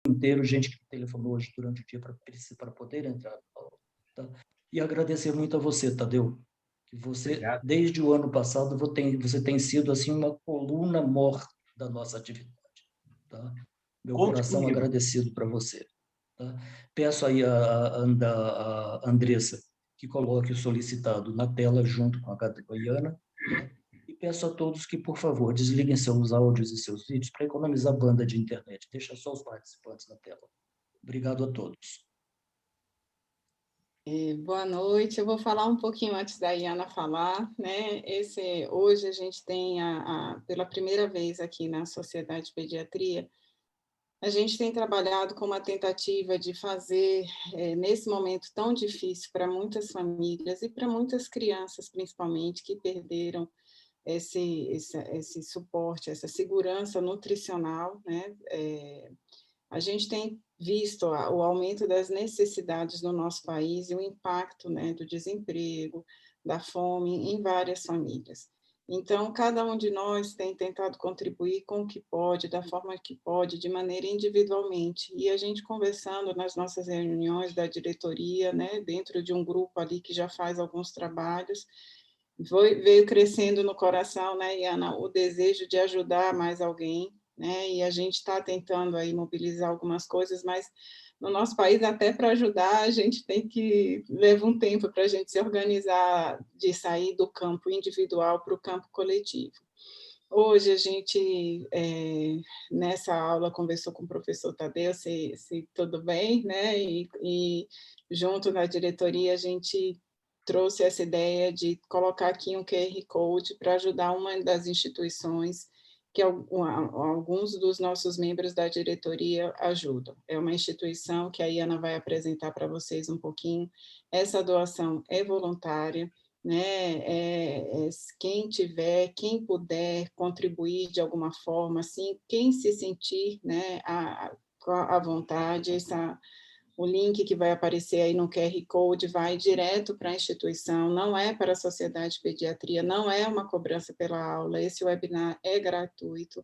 inteiro, gente que telefonou hoje durante o dia para poder entrar na aula. Tá? E agradecer muito a você, Tadeu, que você, Obrigado. desde o ano passado, você tem sido assim uma coluna morta da nossa atividade. Tá? Meu Conte coração comigo. agradecido para você. Tá? Peço aí a Andressa que coloque o solicitado na tela junto com a Catriana, tá? E peço a todos que, por favor, desliguem seus áudios e seus vídeos para economizar banda de internet. Deixa só os participantes na tela. Obrigado a todos. Boa noite. Eu vou falar um pouquinho antes da Iana falar, né? Hoje a gente tem pela primeira vez aqui na Sociedade de Pediatria, a gente tem trabalhado com uma tentativa de fazer, nesse momento tão difícil para muitas famílias e para muitas crianças, principalmente, que perderam esse suporte, essa segurança nutricional, né? A gente tem visto o aumento das necessidades no nosso país e o impacto, né, do desemprego, da fome em várias famílias. Então, cada um de nós tem tentado contribuir com o que pode, da forma que pode, de maneira individualmente. E a gente conversando nas nossas reuniões da diretoria, né, dentro de um grupo ali que já faz alguns trabalhos, veio crescendo no coração, né, Iana, o desejo de ajudar mais alguém, né, e a gente está tentando aí mobilizar algumas coisas, mas no nosso país, até para ajudar, a gente tem que levar um tempo para a gente se organizar, de sair do campo individual para o campo coletivo. Hoje a gente, nessa aula, conversou com o professor Tadeu, se tudo bem, né, e junto na diretoria a gente trouxe essa ideia de colocar aqui um QR Code para ajudar uma das instituições que alguns dos nossos membros da diretoria ajudam. É uma instituição que a Iana vai apresentar para vocês um pouquinho. Essa doação é voluntária, né? Quem tiver, quem puder contribuir de alguma forma, assim, quem se sentir, né, à vontade, o link que vai aparecer aí no QR Code vai direto para a instituição, não é para a Sociedade de Pediatria, não é uma cobrança pela aula, esse webinar é gratuito,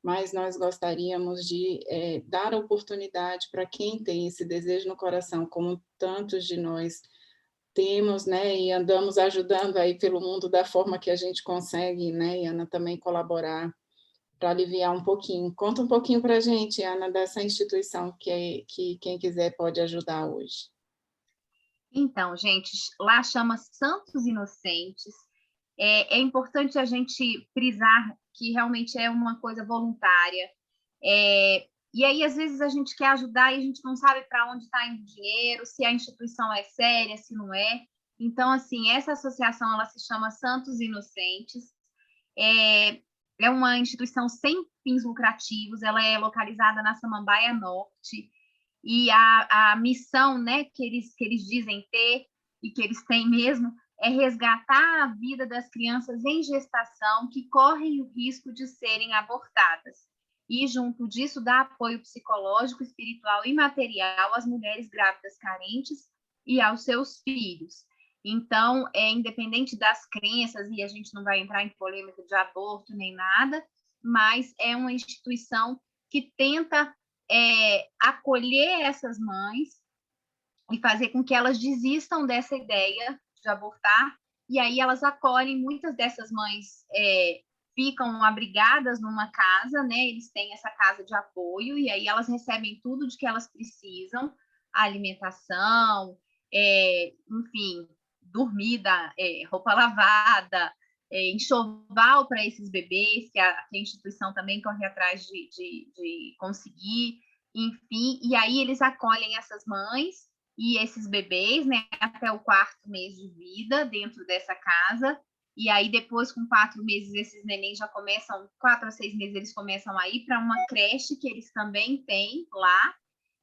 mas nós gostaríamos de dar a oportunidade para quem tem esse desejo no coração, como tantos de nós temos, né, e andamos ajudando aí pelo mundo da forma que a gente consegue, né, e Ana também colaborar para aliviar um pouquinho. Conta um pouquinho para a gente, Ana, dessa instituição que quem quiser pode ajudar hoje. Então, gente, lá chama Santos Inocentes. É importante a gente frisar que realmente é uma coisa voluntária. E aí, às vezes, a gente quer ajudar e a gente não sabe para onde está indo o dinheiro, se a instituição é séria, se não é. Então, assim, essa associação ela se chama Santos Inocentes. É uma instituição sem fins lucrativos, ela é localizada na Samambaia Norte, e a missão, né, que eles dizem ter, e que eles têm mesmo, é resgatar a vida das crianças em gestação que correm o risco de serem abortadas. E, junto disso, dar apoio psicológico, espiritual e material às mulheres grávidas carentes e aos seus filhos. Então, independente das crenças, e a gente não vai entrar em polêmica de aborto nem nada, mas é uma instituição que tenta acolher essas mães e fazer com que elas desistam dessa ideia de abortar, e aí elas acolhem, muitas dessas mães ficam abrigadas numa casa, né? Eles têm essa casa de apoio, e aí elas recebem tudo de que elas precisam, a alimentação, enfim, dormida, roupa lavada, enxoval para esses bebês, que a instituição também corre atrás de conseguir, enfim, e aí eles acolhem essas mães e esses bebês, né, até o 4º mês de vida dentro dessa casa, e aí depois, com 4 meses, esses nenéns já começam, 4 a 6 meses, eles começam a ir para uma creche que eles também têm lá,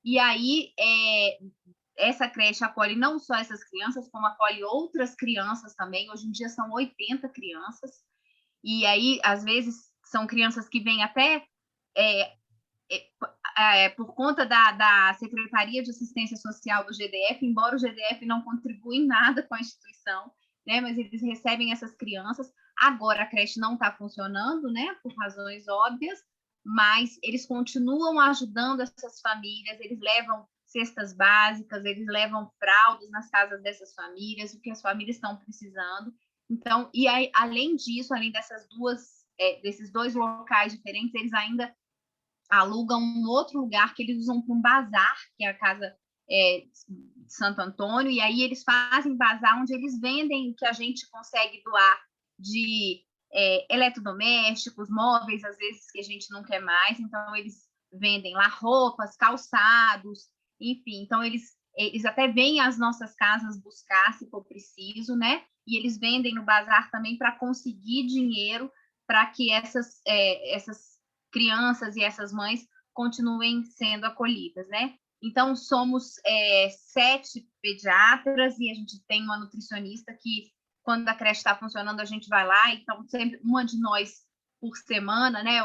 e aí essa creche acolhe não só essas crianças, como acolhe outras crianças também. Hoje em dia são 80 crianças, e aí, às vezes, são crianças que vêm até por conta da Secretaria de Assistência Social do GDF, embora o GDF não contribua em nada com a instituição, né, mas eles recebem essas crianças. Agora a creche não está funcionando, né, por razões óbvias, mas eles continuam ajudando essas famílias, eles levam cestas básicas, eles levam fraldas nas casas dessas famílias, o que as famílias estão precisando. Então, e aí, além disso, além desses dois locais diferentes, eles ainda alugam um outro lugar que eles usam para um bazar, que é a casa de Santo Antônio, e aí eles fazem bazar onde eles vendem o que a gente consegue doar de eletrodomésticos, móveis, às vezes que a gente não quer mais, então eles vendem lá roupas, calçados, enfim, então eles até vêm às nossas casas buscar, se for preciso, né? E eles vendem no bazar também para conseguir dinheiro para que essas crianças e essas mães continuem sendo acolhidas, né? Então, somos 7 pediatras e a gente tem uma nutricionista que, quando a creche está funcionando, a gente vai lá, então sempre uma de nós por semana, né?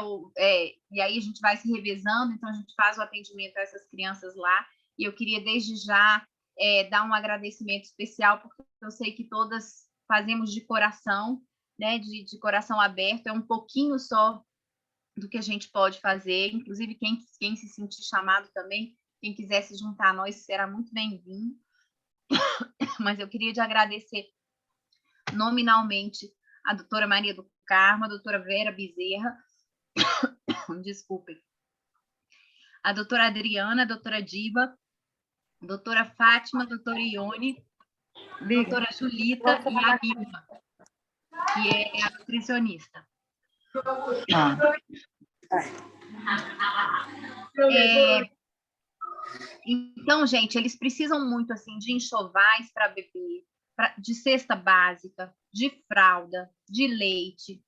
E aí a gente vai se revezando, então a gente faz o atendimento a essas crianças lá. E eu queria, desde já, dar um agradecimento especial, porque eu sei que todas fazemos de coração, né? De coração aberto, é um pouquinho só do que a gente pode fazer, inclusive quem se sentir chamado também, quem quiser se juntar a nós, será muito bem-vindo. Mas eu queria te agradecer nominalmente a doutora Maria do Carmo, a doutora Vera Bezerra, desculpem, a doutora Adriana, a doutora Diva, a doutora Fátima, a doutora Ione, a doutora Julita e a Nilma, que é a nutricionista. Então, gente, eles precisam muito assim de enxovais para bebê, de cesta básica, de fralda, de leite,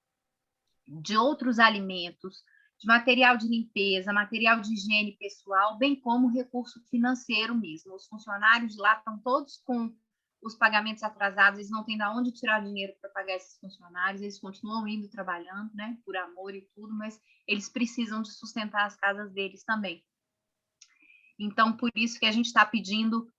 de outros alimentos, de material de limpeza, material de higiene pessoal, bem como recurso financeiro mesmo. Os funcionários de lá estão todos com os pagamentos atrasados, eles não têm de onde tirar dinheiro para pagar esses funcionários, eles continuam indo trabalhando, né, por amor e tudo, mas eles precisam de sustentar as casas deles também. Então, por isso que a gente está pedindo,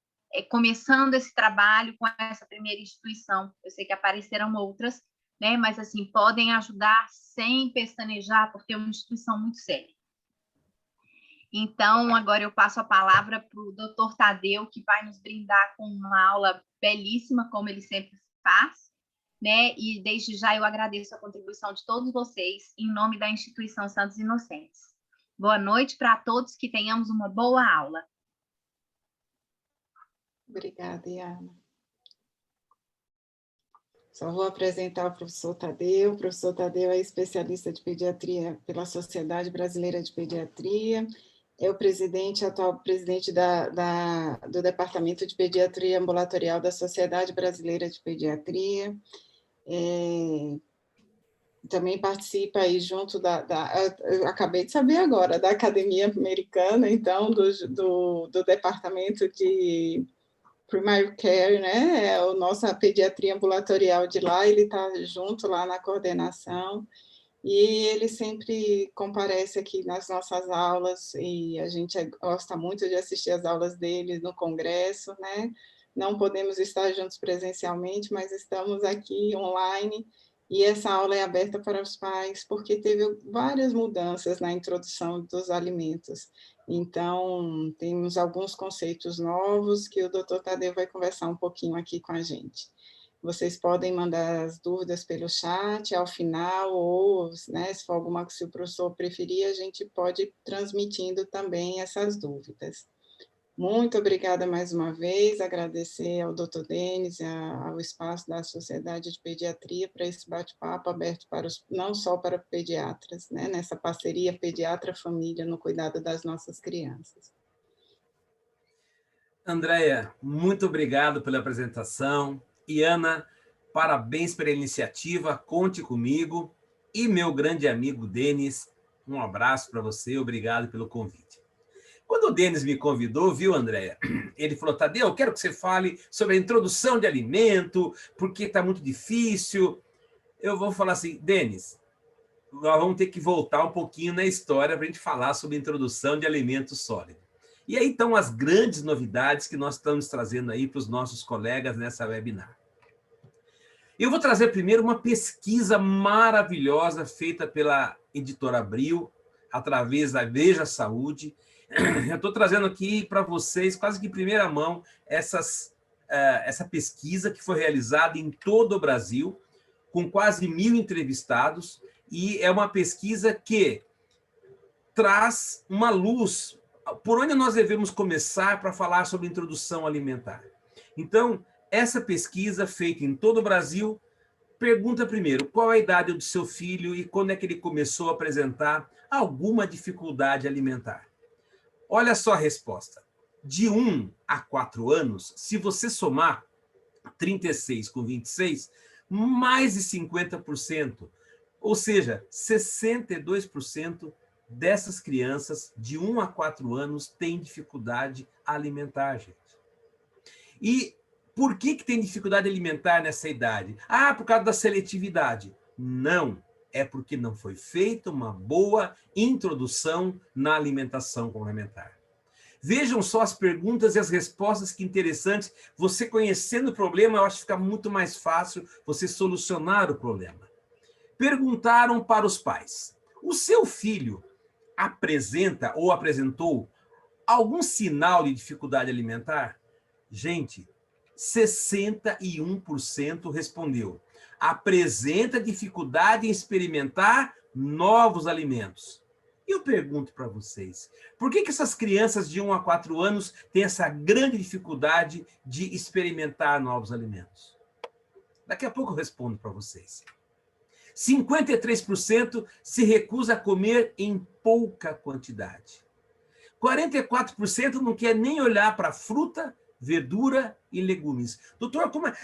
começando esse trabalho com essa primeira instituição. Eu sei que aparecerão outras, né, mas assim, podem ajudar sem pestanejar, porque é uma instituição muito séria. Então, agora eu passo a palavra para o doutor Tadeu, que vai nos brindar com uma aula belíssima, como ele sempre faz, né? E desde já eu agradeço a contribuição de todos vocês, em nome da Instituição Santos Inocentes. Boa noite para todos, que tenhamos uma boa aula. Obrigada, Iana. Só vou apresentar o professor Tadeu. O professor Tadeu é especialista de pediatria pela Sociedade Brasileira de Pediatria, é o atual presidente do Departamento de Pediatria Ambulatorial da Sociedade Brasileira de Pediatria, também participa aí junto eu acabei de saber agora, da Academia Americana, então, do Departamento de Primary Care, né? É a nossa pediatria ambulatorial de lá, ele está junto lá na coordenação, e ele sempre comparece aqui nas nossas aulas, e a gente gosta muito de assistir as aulas dele no congresso, né? Não podemos estar juntos presencialmente, mas estamos aqui online, e essa aula é aberta para os pais, porque teve várias mudanças na introdução dos alimentos. Então, temos alguns conceitos novos que o doutor Tadeu vai conversar um pouquinho aqui com a gente. Vocês podem mandar as dúvidas pelo chat ao final, ou, né, se for alguma que o professor preferir, a gente pode ir transmitindo também essas dúvidas. Muito obrigada mais uma vez, agradecer ao Dr. Denis e ao espaço da Sociedade de Pediatria para esse bate-papo aberto não só para pediatras, né, nessa parceria pediatra-família no cuidado das nossas crianças. Andréia, muito obrigado pela apresentação. Iana, parabéns pela iniciativa, conte comigo. E meu grande amigo Denis, um abraço para você, obrigado pelo convite. Quando o Denis me convidou, viu, Andréia? Ele falou, Tadeu, eu quero que você fale sobre a introdução de alimento, porque está muito difícil. Eu vou falar assim, Denis, nós vamos ter que voltar um pouquinho na história para a gente falar sobre a introdução de alimento sólido. E aí estão as grandes novidades que nós estamos trazendo aí para os nossos colegas nessa webinar. Eu vou trazer primeiro uma pesquisa maravilhosa feita pela editora Abril, através da Veja Saúde. Eu estou trazendo aqui para vocês, quase que em primeira mão, essa pesquisa que foi realizada em todo o Brasil, com quase 1.000 entrevistados, e é uma pesquisa que traz uma luz por onde nós devemos começar para falar sobre introdução alimentar. Então, essa pesquisa, feita em todo o Brasil, pergunta primeiro qual a idade do seu filho e quando é que ele começou a apresentar alguma dificuldade alimentar. Olha só a resposta. De 1 a 4 anos, se você somar 36 com 26, mais de 50%, ou seja, 62% dessas crianças de 1 a 4 anos têm dificuldade alimentar, gente. E por que tem dificuldade alimentar nessa idade? Ah, por causa da seletividade. Não, é porque não foi feita uma boa introdução na alimentação complementar. Vejam só as perguntas e as respostas, que interessantes. Você conhecendo o problema, eu acho que fica muito mais fácil você solucionar o problema. Perguntaram para os pais: o seu filho apresenta ou apresentou algum sinal de dificuldade alimentar? Gente, 61% respondeu: apresenta dificuldade em experimentar novos alimentos. E eu pergunto para vocês, por que essas crianças de 1 a 4 anos têm essa grande dificuldade de experimentar novos alimentos? Daqui a pouco eu respondo para vocês. 53% se recusa a comer em pouca quantidade. 44% não quer nem olhar para fruta, verdura e legumes. Doutor, como é?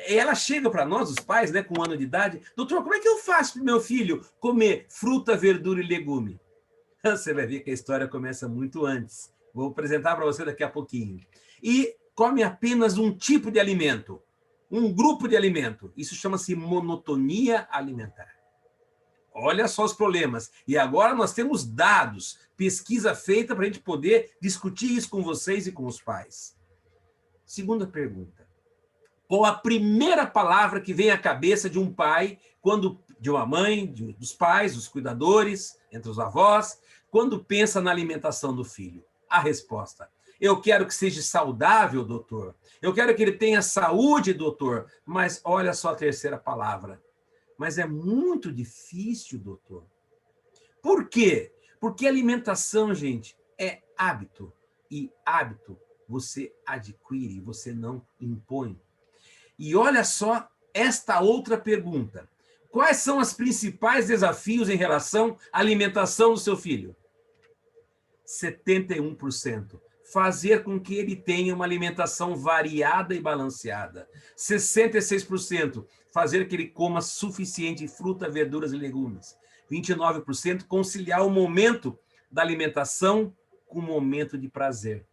Ela chega para nós, os pais, né, com 1 ano de idade. Doutor, como é que eu faço para o meu filho comer fruta, verdura e legume? Você vai ver que a história começa muito antes. Vou apresentar para você daqui a pouquinho. E come apenas um tipo de alimento, um grupo de alimento. Isso chama-se monotonia alimentar. Olha só os problemas. E agora nós temos dados, pesquisa feita para a gente poder discutir isso com vocês e com os pais. Segunda pergunta. Qual a primeira palavra que vem à cabeça de um pai, de uma mãe, dos pais, dos cuidadores, entre os avós, quando pensa na alimentação do filho? A resposta: eu quero que seja saudável, doutor. Eu quero que ele tenha saúde, doutor. Mas olha só a terceira palavra. Mas é muito difícil, doutor. Por quê? Porque alimentação, gente, é hábito. E hábito você adquire, você não impõe. E olha só esta outra pergunta. Quais são os principais desafios em relação à alimentação do seu filho? 71%. Fazer com que ele tenha uma alimentação variada e balanceada. 66%. Fazer que ele coma suficiente fruta, verduras e legumes. 29%. Conciliar o momento da alimentação com o momento de prazer.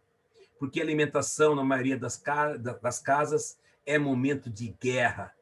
Porque a alimentação, na maioria das casas, é momento de guerra,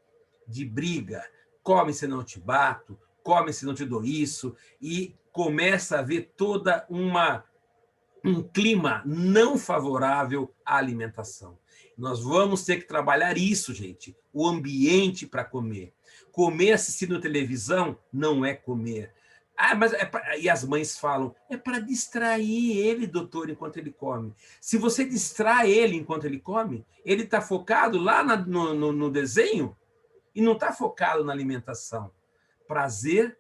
de briga. Come se não te bato, come se não te dou isso. E começa a haver toda um clima não favorável à alimentação. Nós vamos ter que trabalhar isso, gente. O ambiente para comer. Comer assistindo televisão não é comer. Ah, mas e as mães falam, é para distrair ele, doutor, enquanto ele come. Se você distrai ele enquanto ele come, ele está focado lá no desenho e não está focado na alimentação. Prazer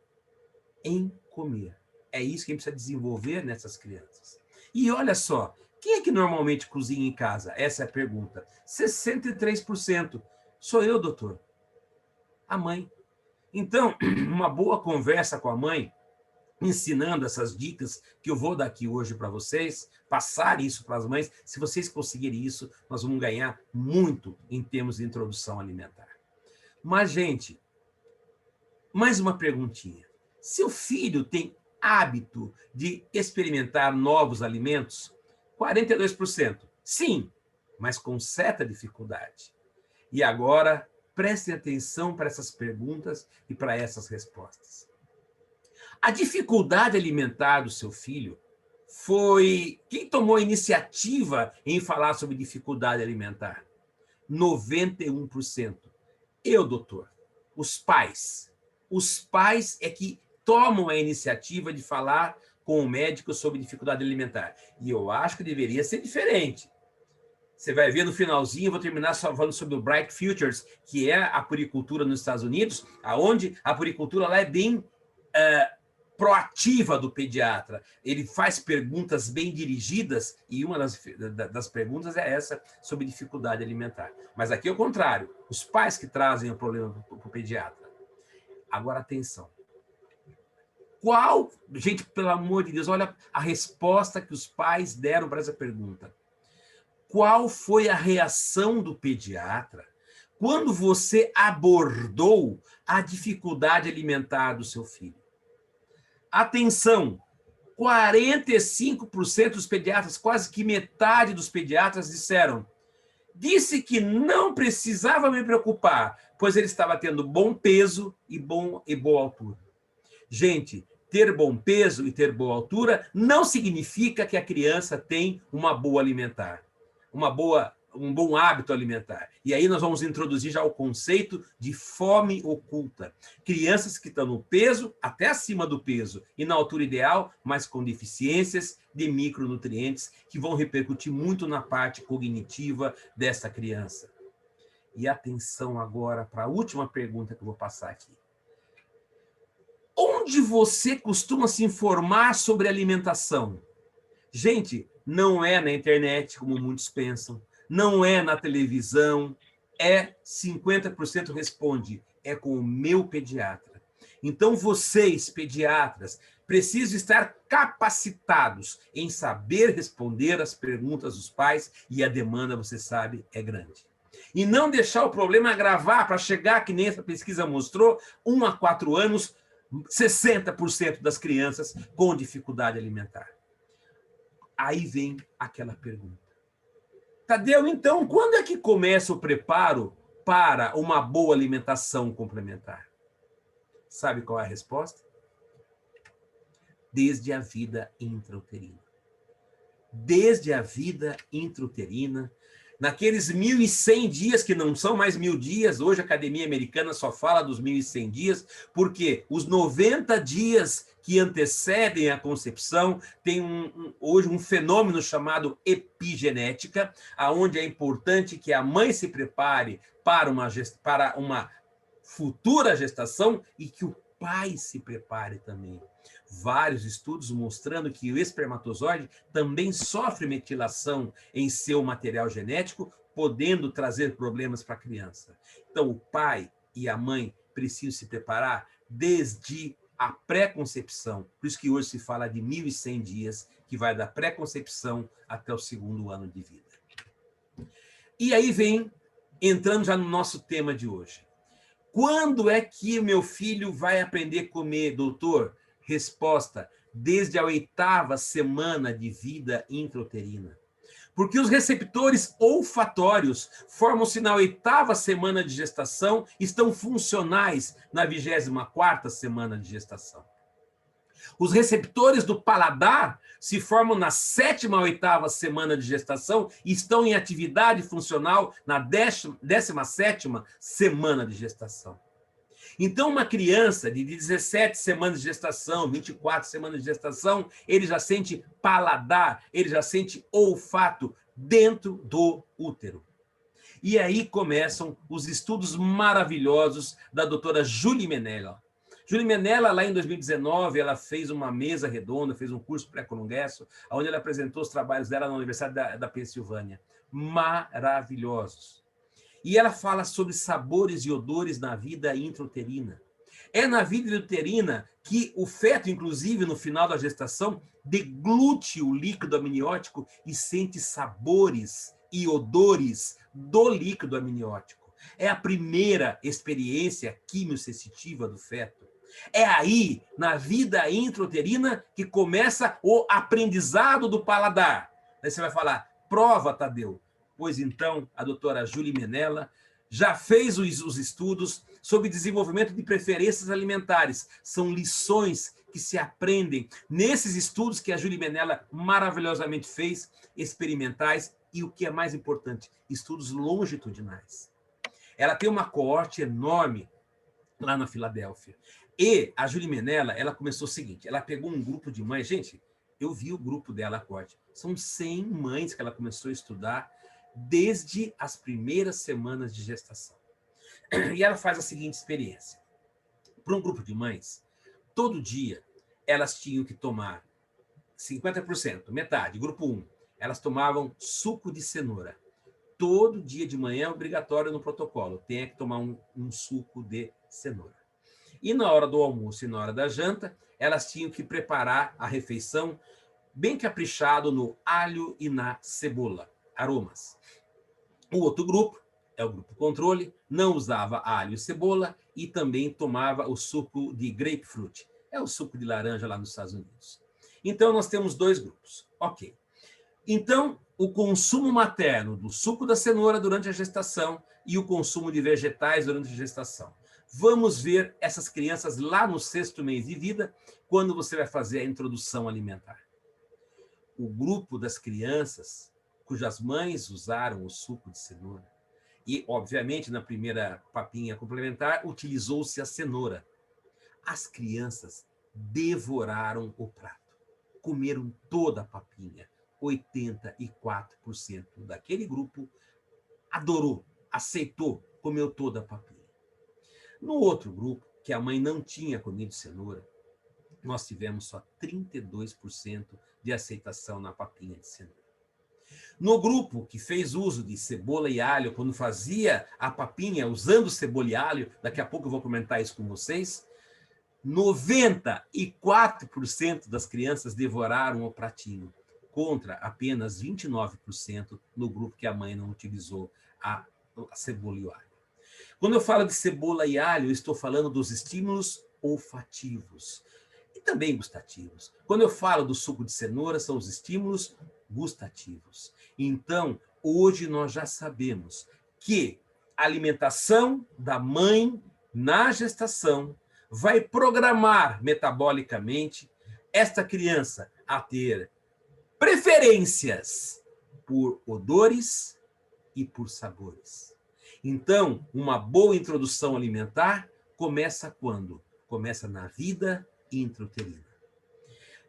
em comer. É isso que a gente precisa desenvolver nessas crianças. E olha só, quem é que normalmente cozinha em casa? Essa é a pergunta. 63%. Sou eu, doutor. A mãe. Então, uma boa conversa com a mãe, ensinando essas dicas que eu vou dar aqui hoje para vocês, passar isso para as mães. Se vocês conseguirem isso, nós vamos ganhar muito em termos de introdução alimentar. Mas, gente, mais uma perguntinha. Seu filho tem hábito de experimentar novos alimentos? 42%. Sim, mas com certa dificuldade. E agora, prestem atenção para essas perguntas e para essas respostas. A dificuldade alimentar do seu filho foi... Quem tomou a iniciativa em falar sobre dificuldade alimentar? 91%. Eu, doutor. Os pais. Os pais é que tomam a iniciativa de falar com o médico sobre dificuldade alimentar. E eu acho que deveria ser diferente. Você vai ver no finalzinho, eu vou terminar só falando sobre o Bright Futures, que é a puericultura nos Estados Unidos, onde a puericultura lá é bem proativa do pediatra. Ele faz perguntas bem dirigidas, e uma das perguntas é essa, sobre dificuldade alimentar. Mas aqui é o contrário, os pais que trazem o problema para o pediatra. Agora, atenção. Gente, pelo amor de Deus, olha a resposta que os pais deram para essa pergunta. Qual foi a reação do pediatra quando você abordou a dificuldade alimentar do seu filho? Atenção, 45% dos pediatras, quase que metade dos pediatras disse que não precisava me preocupar, pois ele estava tendo bom peso e boa altura. Gente, ter bom peso e ter boa altura não significa que a criança tem uma boa alimentar, um bom hábito alimentar. E aí nós vamos introduzir já o conceito de fome oculta. Crianças que estão no peso, até acima do peso, e na altura ideal, mas com deficiências de micronutrientes que vão repercutir muito na parte cognitiva dessa criança. E atenção agora para a última pergunta que eu vou passar aqui. Onde você costuma se informar sobre alimentação? Gente, não é na internet, como muitos pensam, não é na televisão, 50% responde, é com o meu pediatra. Então, vocês, pediatras, precisam estar capacitados em saber responder as perguntas dos pais, e a demanda, você sabe, é grande. E não deixar o problema agravar para chegar, que nem essa pesquisa mostrou, 1 a 4 anos, 60% das crianças com dificuldade alimentar. Aí vem aquela pergunta. Tadeu, então, quando é que começa o preparo para uma boa alimentação complementar? Sabe qual é a resposta? Desde a vida intrauterina. Desde a vida intrauterina, naqueles 1.100 dias, que não são mais 1.000 dias, hoje a Academia Americana só fala dos 1.100 dias, porque os 90 dias que antecedem a concepção tem hoje um fenômeno chamado epigenética, onde é importante que a mãe se prepare para uma futura gestação e que o pai se prepare também. Vários estudos mostrando que o espermatozoide também sofre metilação em seu material genético, podendo trazer problemas para a criança. Então, o pai e a mãe precisam se preparar desde a pré-concepção. Por isso que hoje se fala de 1.100 dias, que vai da pré-concepção até o 2º ano de vida. E aí vem, entrando já no nosso tema de hoje. Quando é que o meu filho vai aprender a comer, doutor? Resposta: desde a 8ª semana de vida intrauterina. Porque os receptores olfatórios formam-se na 8ª semana de gestação, estão funcionais na 24ª semana de gestação. Os receptores do paladar se formam na 7ª a 8ª semana de gestação e estão em atividade funcional na 17ª semana de gestação. Então, uma criança de 17 semanas de gestação, 24 semanas de gestação, ele já sente paladar, ele já sente olfato dentro do útero. E aí começam os estudos maravilhosos da doutora Julie Mennella. Julie Mennella, lá em 2019, ela fez uma mesa redonda, fez um curso pré-congresso, onde ela apresentou os trabalhos dela na Universidade da Pensilvânia. Maravilhosos. E ela fala sobre sabores e odores na vida intrauterina. É na vida intrauterina que o feto, inclusive, no final da gestação, deglute o líquido amniótico e sente sabores e odores do líquido amniótico. É a primeira experiência quimiosensitiva do feto. É aí, na vida intrauterina, que começa o aprendizado do paladar. Aí você vai falar, prova, Tadeu. Pois então, a doutora Julie Mennella já fez os estudos sobre desenvolvimento de preferências alimentares. São lições que se aprendem nesses estudos que a Julie Mennella maravilhosamente fez, experimentais, e o que é mais importante, estudos longitudinais. Ela tem uma coorte enorme lá na Filadélfia. E a Julie Menella, ela começou o seguinte, ela pegou um grupo de mães, gente, eu vi o grupo dela, Corte, são 100 mães que ela começou a estudar desde as primeiras semanas de gestação. E ela faz a seguinte experiência. Para um grupo de mães, todo dia elas tinham que tomar 50%, metade, grupo 1, elas tomavam suco de cenoura. Todo dia de manhã é obrigatório no protocolo, tem que tomar um suco de cenoura. E na hora do almoço e na hora da janta, elas tinham que preparar a refeição bem caprichado no alho e na cebola, aromas. O outro grupo, é o grupo controle, não usava alho e cebola e também tomava o suco de grapefruit, é o suco de laranja lá nos Estados Unidos. Então, nós temos 2 grupos. Ok. Então, o consumo materno do suco da cenoura durante a gestação e o consumo de vegetais durante a gestação. Vamos ver essas crianças lá no 6º mês de vida, quando você vai fazer a introdução alimentar. O grupo das crianças cujas mães usaram o suco de cenoura, e, obviamente, na primeira papinha complementar, utilizou-se a cenoura. As crianças devoraram o prato, comeram toda a papinha. 84% daquele grupo adorou, aceitou, comeu toda a papinha. No outro grupo, que a mãe não tinha comido cenoura, nós tivemos só 32% de aceitação na papinha de cenoura. No grupo que fez uso de cebola e alho, quando fazia a papinha usando cebola e alho, daqui a pouco eu vou comentar isso com vocês, 94% das crianças devoraram o pratinho, contra apenas 29% no grupo que a mãe não utilizou a cebola e o alho. Quando eu falo de cebola e alho, eu estou falando dos estímulos olfativos e também gustativos. Quando eu falo do suco de cenoura, são os estímulos gustativos. Então, hoje nós já sabemos que a alimentação da mãe na gestação vai programar metabolicamente esta criança a ter preferências por odores e por sabores. Então, uma boa introdução alimentar começa quando? Começa na vida intrauterina.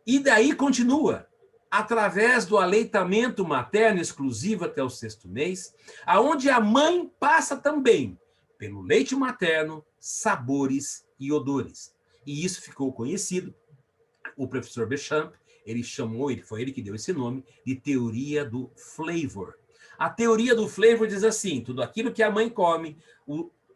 E daí continua, através do aleitamento materno exclusivo até o 6º mês, aonde a mãe passa também pelo leite materno, sabores e odores. E isso ficou conhecido, o professor Béchamp, foi ele que deu esse nome, de teoria do flavor. A teoria do flavor diz assim, tudo aquilo que a mãe come,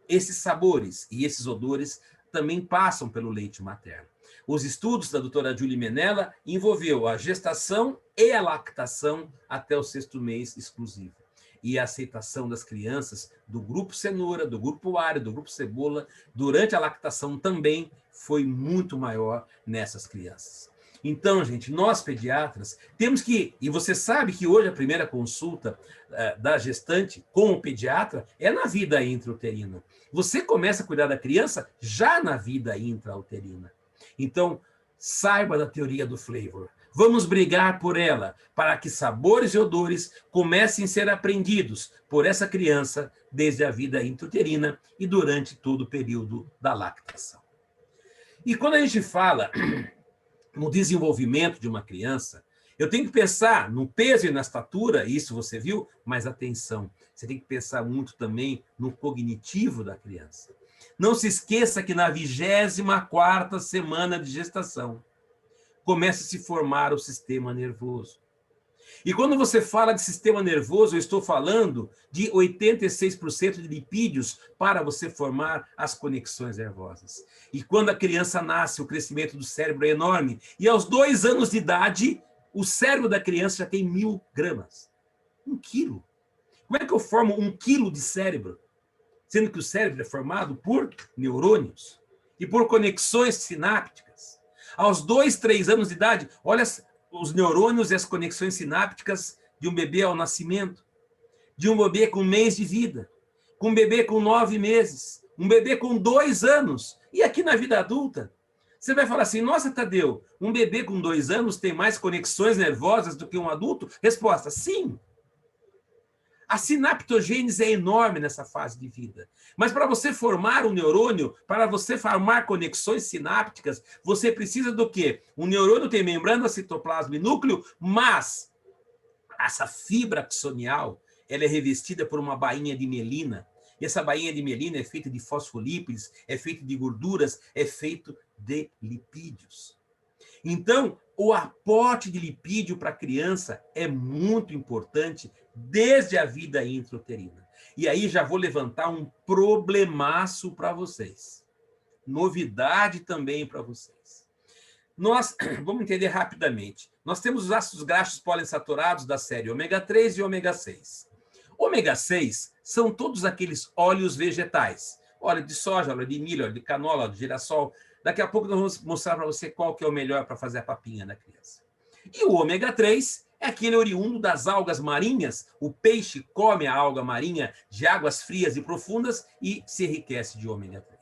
esses sabores e esses odores também passam pelo leite materno. Os estudos da doutora Julie Menella envolveu a gestação e a lactação até o 6º mês exclusivo. E a aceitação das crianças do grupo cenoura, do grupo alho, do grupo cebola, durante a lactação também foi muito maior nessas crianças. Então, gente, nós pediatras temos que, e você sabe que hoje a primeira consulta da gestante com o pediatra é na vida intrauterina. Você começa a cuidar da criança já na vida intrauterina. Então, saiba da teoria do flavor. Vamos brigar por ela, para que sabores e odores comecem a ser aprendidos por essa criança desde a vida intrauterina e durante todo o período da lactação. E quando a gente fala no desenvolvimento de uma criança, eu tenho que pensar no peso e na estatura, isso você viu, mas atenção, você tem que pensar muito também no cognitivo da criança. Não se esqueça que na 24ª semana de gestação começa a se formar o sistema nervoso. E quando você fala de sistema nervoso, eu estou falando de 86% de lipídios para você formar as conexões nervosas. E quando a criança nasce, o crescimento do cérebro é enorme. E aos 2 anos de idade, o cérebro da criança já tem 1000 gramas. 1 quilo. Como é que eu formo 1 quilo de cérebro? Sendo que o cérebro é formado por neurônios e por conexões sinápticas. Aos 2, 3 anos de idade, olha os neurônios e as conexões sinápticas de um bebê ao nascimento, de um bebê com 1 mês de vida, com um bebê com 9 meses, um bebê com 2 anos. E aqui na vida adulta, você vai falar assim, nossa, Tadeu, um bebê com 2 anos tem mais conexões nervosas do que um adulto? Resposta, sim. A sinaptogênese é enorme nessa fase de vida. Mas para você formar um neurônio, para você formar conexões sinápticas, você precisa do quê? Um neurônio tem membrana, citoplasma e núcleo, mas essa fibra axonial, ela é revestida por uma bainha de mielina. E essa bainha de mielina é feita de fosfolípides, é feita de gorduras, é feito de lipídios. Então, o aporte de lipídio para a criança é muito importante desde a vida intrauterina. E aí já vou levantar um problemaço para vocês. Novidade também para vocês. Nós, vamos entender rapidamente. Nós temos os ácidos graxos poliinsaturados da série ômega 3 e ômega 6. Ômega 6 são todos aqueles óleos vegetais. Óleo de soja, óleo de milho, óleo de canola, óleo de girassol. Daqui a pouco nós vamos mostrar para você qual que é o melhor para fazer a papinha da criança. E o ômega 3 é aquele oriundo das algas marinhas. O peixe come a alga marinha de águas frias e profundas e se enriquece de ômega 3.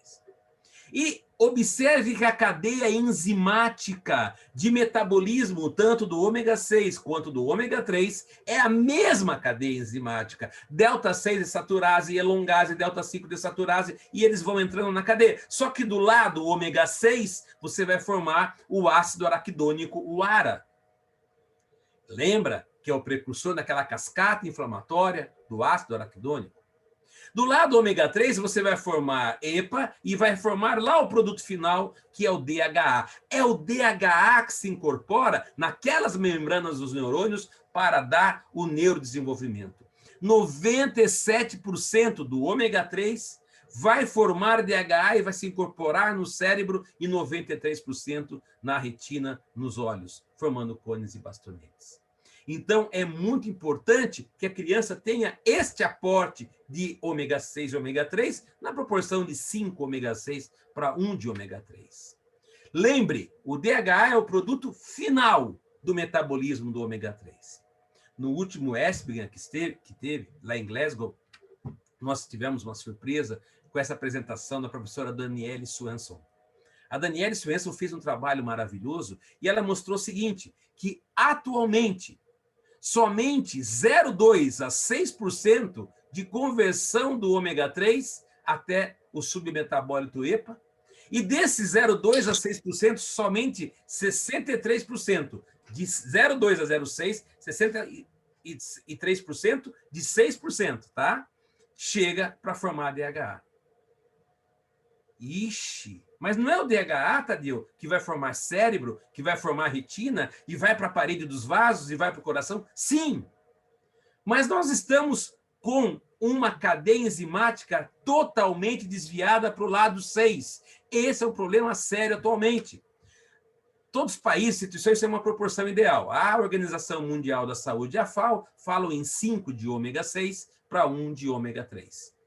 E observe que a cadeia enzimática de metabolismo, tanto do ômega 6 quanto do ômega 3, é a mesma cadeia enzimática. Delta 6 desaturase, elongase, delta 5 desaturase, e eles vão entrando na cadeia. Só que do lado, o ômega 6, você vai formar o ácido araquidônico, o ARA. Lembra que é o precursor daquela cascata inflamatória do ácido araquidônico? Do lado ômega 3, você vai formar EPA e vai formar lá o produto final, que é o DHA. É o DHA que se incorpora naquelas membranas dos neurônios para dar o neurodesenvolvimento. 97% do ômega 3 vai formar DHA e vai se incorporar no cérebro e 93% na retina, nos olhos, formando cones e bastonetes. Então, é muito importante que a criança tenha este aporte de ômega 6 e ômega 3 na proporção de 5 ômega 6 para 1 de ômega 3. Lembre, o DHA é o produto final do metabolismo do ômega 3. No último ESPGHAN que teve lá em Glasgow, nós tivemos uma surpresa com essa apresentação da professora Danielle Swanson. A Danielle Swanson fez um trabalho maravilhoso e ela mostrou o seguinte, que atualmente somente 0,2% a 6% de conversão do ômega 3 até o submetabólito EPA, e desses 0,2% a 6%, somente 63%, de 0,2% a 0,6%, 63% de 6%, tá? Chega para formar DHA. Ixi, mas não é o DHA, Tadeu, que vai formar cérebro, que vai formar retina, e vai para a parede dos vasos, e vai para o coração? Sim, mas nós estamos com uma cadeia enzimática totalmente desviada para o lado 6. Esse é o problema sério atualmente. Todos os países, instituições têm uma proporção ideal. A Organização Mundial da Saúde, a FAO, falam em 5 de ômega 6 para 1 de ômega 3.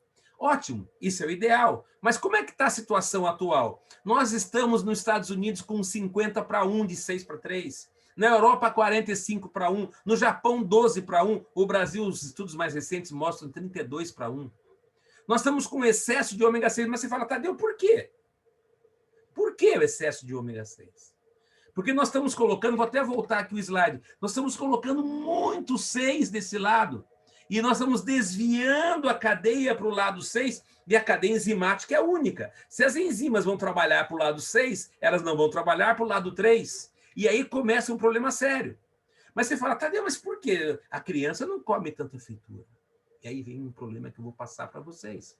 Ótimo, isso é o ideal. Mas como é que está a situação atual? Nós estamos nos Estados Unidos com 50 para 1, de 6 para 3. Na Europa, 45 para 1. No Japão, 12 para 1. O Brasil, os estudos mais recentes mostram 32 para 1. Nós estamos com excesso de ômega 6, mas você fala, Tadeu, por quê? Por que o excesso de ômega 6? Porque nós estamos colocando, vou até voltar aqui o slide, nós estamos colocando muito 6 desse lado. E nós estamos desviando a cadeia para o lado 6, e a cadeia enzimática é única. Se as enzimas vão trabalhar para o lado 6, elas não vão trabalhar para o lado 3. E aí começa um problema sério. Mas você fala, Tadeu, mas por quê? A criança não come tanta fritura. E aí vem um problema que eu vou passar para vocês.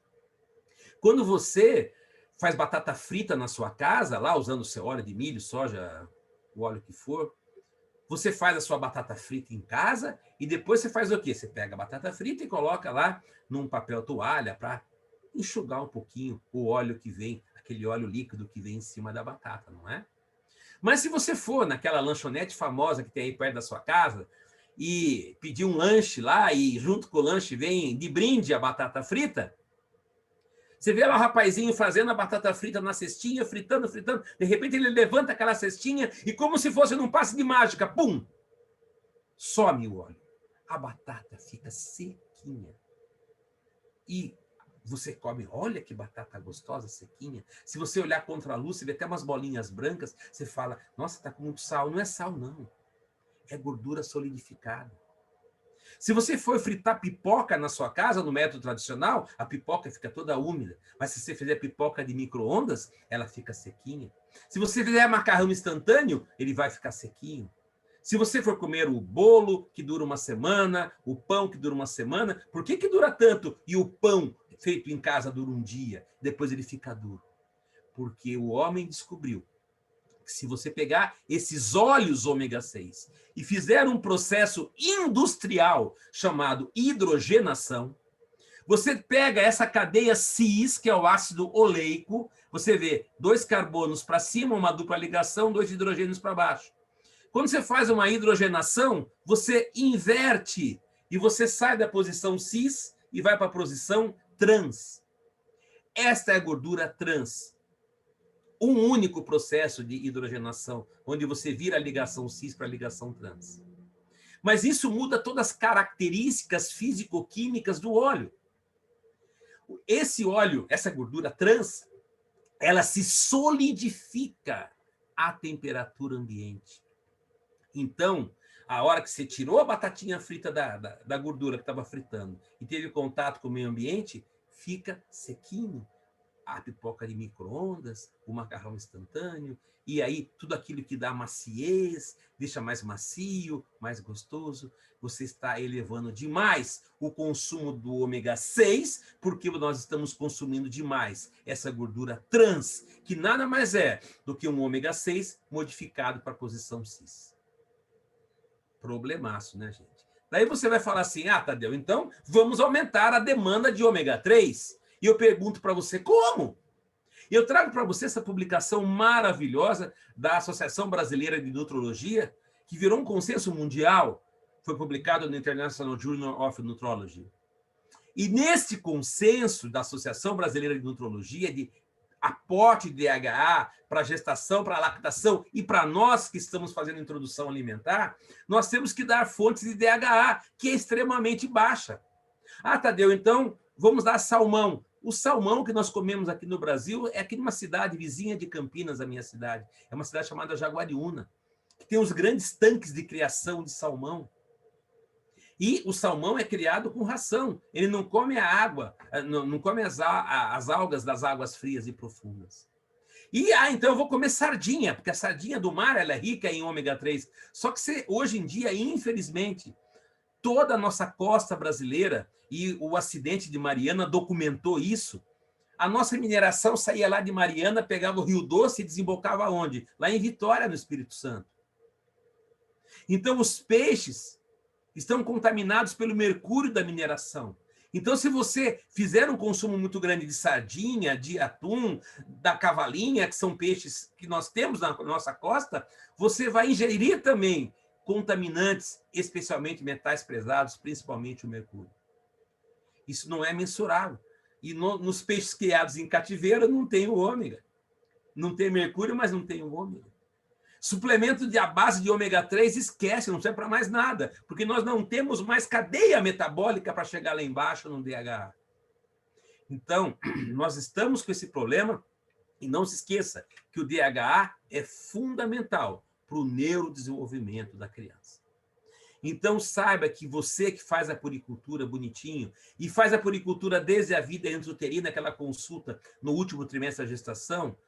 Quando você faz batata frita na sua casa, lá usando o seu óleo de milho, soja, o óleo que for, você faz a sua batata frita em casa e depois você faz o quê? Você pega a batata frita e coloca lá num papel toalha para enxugar um pouquinho o óleo que vem, aquele óleo líquido que vem em cima da batata, não é? Mas se você for naquela lanchonete famosa que tem aí perto da sua casa e pedir um lanche lá e junto com o lanche vem de brinde a batata frita, você vê lá o rapazinho fazendo a batata frita na cestinha, fritando, fritando. De repente ele levanta aquela cestinha e como se fosse num passe de mágica, pum! Some o óleo. A batata fica sequinha. E você come, olha que batata gostosa, sequinha. Se você olhar contra a luz, você vê até umas bolinhas brancas, você fala, nossa, tá com muito sal. Não é sal, não. É gordura solidificada. Se você for fritar pipoca na sua casa, no método tradicional, a pipoca fica toda úmida. Mas se você fizer pipoca de micro-ondas, ela fica sequinha. Se você fizer macarrão instantâneo, ele vai ficar sequinho. Se você for comer o bolo, que dura uma semana, o pão, que dura uma semana, por que dura tanto e o pão feito em casa dura um dia, depois ele fica duro? Porque o homem descobriu que se você pegar esses óleos ômega 6 e fizer um processo industrial chamado hidrogenação, você pega essa cadeia cis, que é o ácido oleico, você vê 2 carbonos para cima, uma dupla ligação, 2 hidrogênios para baixo. Quando você faz uma hidrogenação, você inverte e você sai da posição cis e vai para a posição trans. Esta é a gordura trans. Um único processo de hidrogenação, onde você vira a ligação cis para a ligação trans. Mas isso muda todas as características físico-químicas do óleo. Esse óleo, essa gordura trans, ela se solidifica à temperatura ambiente. Então, a hora que você tirou a batatinha frita da gordura que estava fritando e teve contato com o meio ambiente, fica sequinho. A pipoca de micro-ondas, o macarrão instantâneo, e aí tudo aquilo que dá maciez, deixa mais macio, mais gostoso, você está elevando demais o consumo do ômega 6, porque nós estamos consumindo demais essa gordura trans, que nada mais é do que um ômega 6 modificado para a posição cis. Problemaço, né, gente? Daí você vai falar assim, Tadeu, então vamos aumentar a demanda de ômega 3. E eu pergunto para você, como? Eu trago para você essa publicação maravilhosa da Associação Brasileira de Nutrologia, que virou um consenso mundial, foi publicado no International Journal of Nutrology. E neste consenso da Associação Brasileira de Nutrologia, de aporte de DHA para gestação, para lactação e para nós que estamos fazendo introdução alimentar, nós temos que dar fontes de DHA, que é extremamente baixa. Tadeu, então vamos dar salmão. O salmão que nós comemos aqui no Brasil é aqui numa cidade vizinha de Campinas, a minha cidade. É uma cidade chamada Jaguariúna, que tem os grandes tanques de criação de salmão. E o salmão é criado com ração. Ele não come a água, não come as algas das águas frias e profundas. E, então eu vou comer sardinha, porque a sardinha do mar ela é rica em ômega 3. Só que hoje em dia, infelizmente, toda a nossa costa brasileira, e o acidente de Mariana documentou isso, a nossa mineração saía lá de Mariana, pegava o Rio Doce e desembocava onde? Lá em Vitória, no Espírito Santo. Então, os peixes estão contaminados pelo mercúrio da mineração. Então, se você fizer um consumo muito grande de sardinha, de atum, da cavalinha, que são peixes que nós temos na nossa costa, você vai ingerir também contaminantes, especialmente metais pesados, principalmente o mercúrio. Isso não é mensurável. E nos peixes criados em cativeiro não tem o ômega. Não tem mercúrio, mas não tem o ômega. Suplemento à base de ômega 3, esquece, não serve para mais nada, porque nós não temos mais cadeia metabólica para chegar lá embaixo no DHA. Então, nós estamos com esse problema, e não se esqueça que o DHA é fundamental para o neurodesenvolvimento da criança. Então, saiba que você que faz a puericultura bonitinho, e faz a puericultura desde a vida intrauterina, aquela consulta no último trimestre da gestação,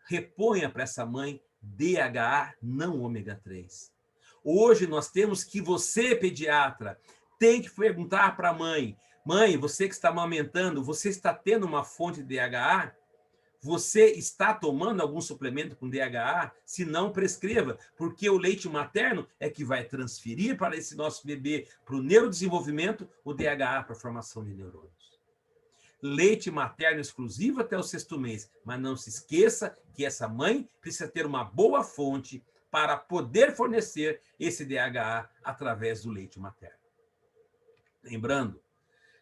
reponha para essa mãe DHA, não ômega 3. Hoje nós temos que você, pediatra, tem que perguntar para a mãe, você que está amamentando, você está tendo uma fonte de DHA? Você está tomando algum suplemento com DHA? Se não, prescreva, porque o leite materno é que vai transferir para esse nosso bebê, para o neurodesenvolvimento, o DHA para a formação de neurônios. Leite materno exclusivo até o 6º mês, mas não se esqueça que essa mãe precisa ter uma boa fonte para poder fornecer esse DHA através do leite materno. Lembrando,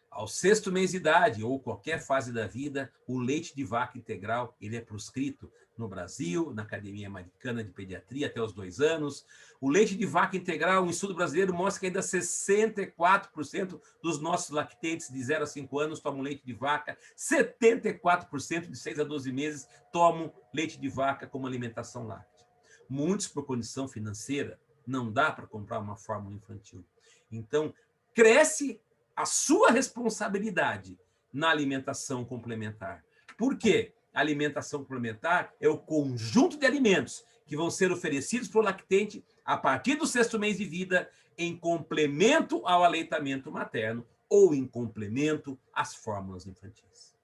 ao 6º mês de idade ou qualquer fase da vida, o leite de vaca integral ele é proscrito no Brasil, na Academia Americana de Pediatria, até os 2 anos. O leite de vaca integral, um estudo brasileiro mostra que ainda 64% dos nossos lactentes de 0 a 5 anos tomam leite de vaca, 74% de 6 a 12 meses tomam leite de vaca como alimentação láctea. Muitos, por condição financeira, não dá para comprar uma fórmula infantil. Então, cresce a sua responsabilidade na alimentação complementar. Por quê? A alimentação complementar é o conjunto de alimentos que vão ser oferecidos para o lactente a partir do 6º mês de vida, em complemento ao aleitamento materno ou em complemento às fórmulas infantis.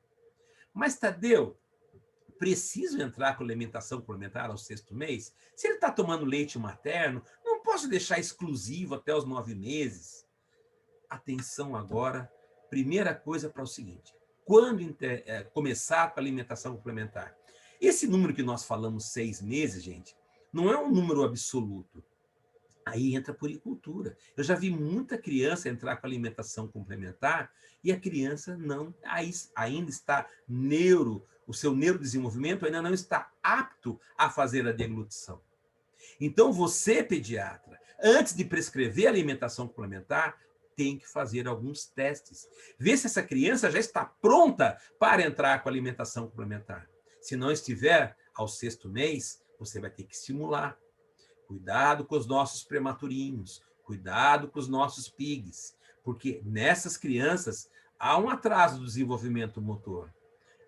Mas, Tadeu, preciso entrar com alimentação complementar ao 6º mês? Se ele está tomando leite materno, não posso deixar exclusivo até os 9 meses? Atenção agora, primeira coisa para o seguinte, quando começar com a alimentação complementar? Esse número que nós falamos, 6 meses, gente, não é um número absoluto. Aí entra a puericultura. Eu já vi muita criança entrar com alimentação complementar e a criança não ainda está o seu neurodesenvolvimento ainda não está apto a fazer a deglutição. Então, você, pediatra, antes de prescrever alimentação complementar, tem que fazer alguns testes. Ver se essa criança já está pronta para entrar com alimentação complementar. Se não estiver ao 6º mês, você vai ter que estimular. Cuidado com os nossos prematurinhos, cuidado com os nossos pigs, porque nessas crianças há um atraso do desenvolvimento motor.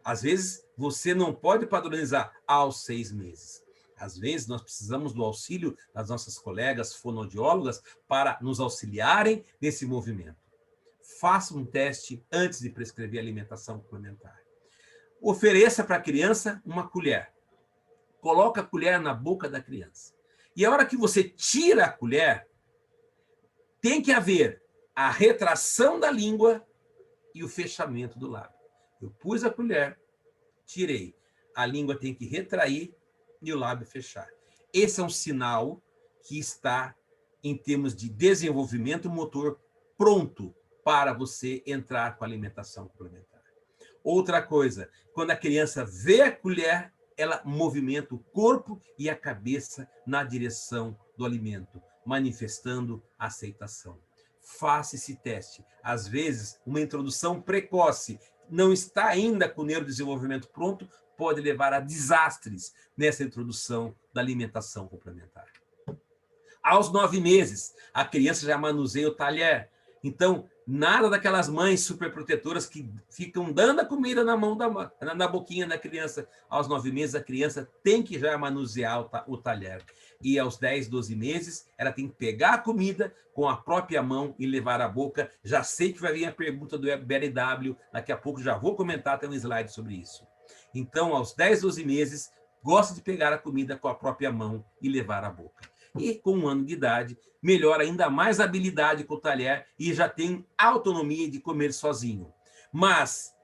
Às vezes, você não pode padronizar aos 6 meses. Às vezes, nós precisamos do auxílio das nossas colegas fonoaudiólogas para nos auxiliarem nesse movimento. Faça um teste antes de prescrever alimentação complementar. Ofereça para a criança uma colher. Coloque a colher na boca da criança. E a hora que você tira a colher, tem que haver a retração da língua e o fechamento do lábio. Eu pus a colher, tirei. A língua tem que retrair e o lábio fechar. Esse é um sinal que está, em termos de desenvolvimento motor, pronto para você entrar com a alimentação complementar. Outra coisa, quando a criança vê a colher, ela movimenta o corpo e a cabeça na direção do alimento, manifestando aceitação. Faça esse teste. Às vezes, uma introdução precoce não está ainda com o neurodesenvolvimento pronto, pode levar a desastres nessa introdução da alimentação complementar. Aos 9 meses, a criança já manuseia o talher. Então, nada daquelas mães superprotetoras que ficam dando a comida na boquinha da criança. Aos 9 meses, a criança tem que já manusear o talher. E aos 10, 12 meses, ela tem que pegar a comida com a própria mão e levar à boca. Já sei que vai vir a pergunta do BLW, daqui a pouco já vou comentar, tem um slide sobre isso. Então, aos 10, 12 meses, gosta de pegar a comida com a própria mão e levar à boca. E com 1 ano de idade, melhora ainda mais a habilidade com o talher e já tem autonomia de comer sozinho. Mas,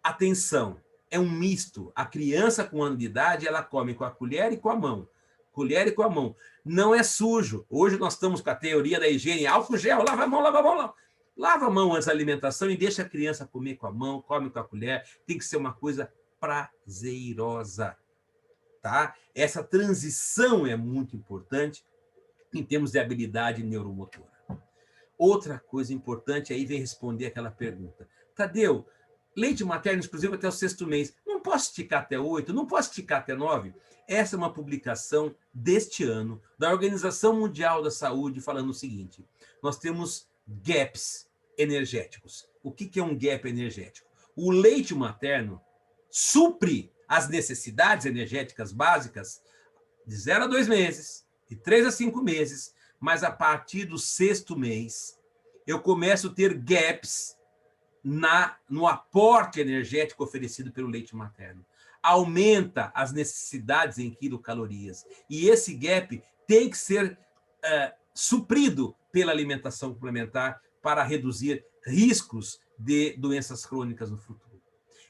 atenção, é um misto. A criança com 1 ano de idade, ela come com a colher e com a mão. Colher e com a mão. Não é sujo. Hoje nós estamos com a teoria da higiene, álcool gel, lava a mão, lava a mão. Lava a mão antes da alimentação e deixa a criança comer com a mão, come com a colher. Tem que ser uma coisa prazerosa. Tá? Essa transição é muito importante em termos de habilidade neuromotora. Outra coisa importante, aí vem responder aquela pergunta. Tadeu, leite materno exclusivo até o 6º mês, não posso esticar até 8, não posso esticar até 9? Essa é uma publicação deste ano da Organização Mundial da Saúde falando o seguinte, nós temos gaps energéticos. O que é um gap energético? O leite materno supre as necessidades energéticas básicas de 0 a 2 meses, de 3 a 5 meses, mas a partir do 6º mês, eu começo a ter gaps no aporte energético oferecido pelo leite materno. Aumenta as necessidades em quilocalorias. E esse gap tem que ser suprido pela alimentação complementar para reduzir riscos de doenças crônicas no futuro.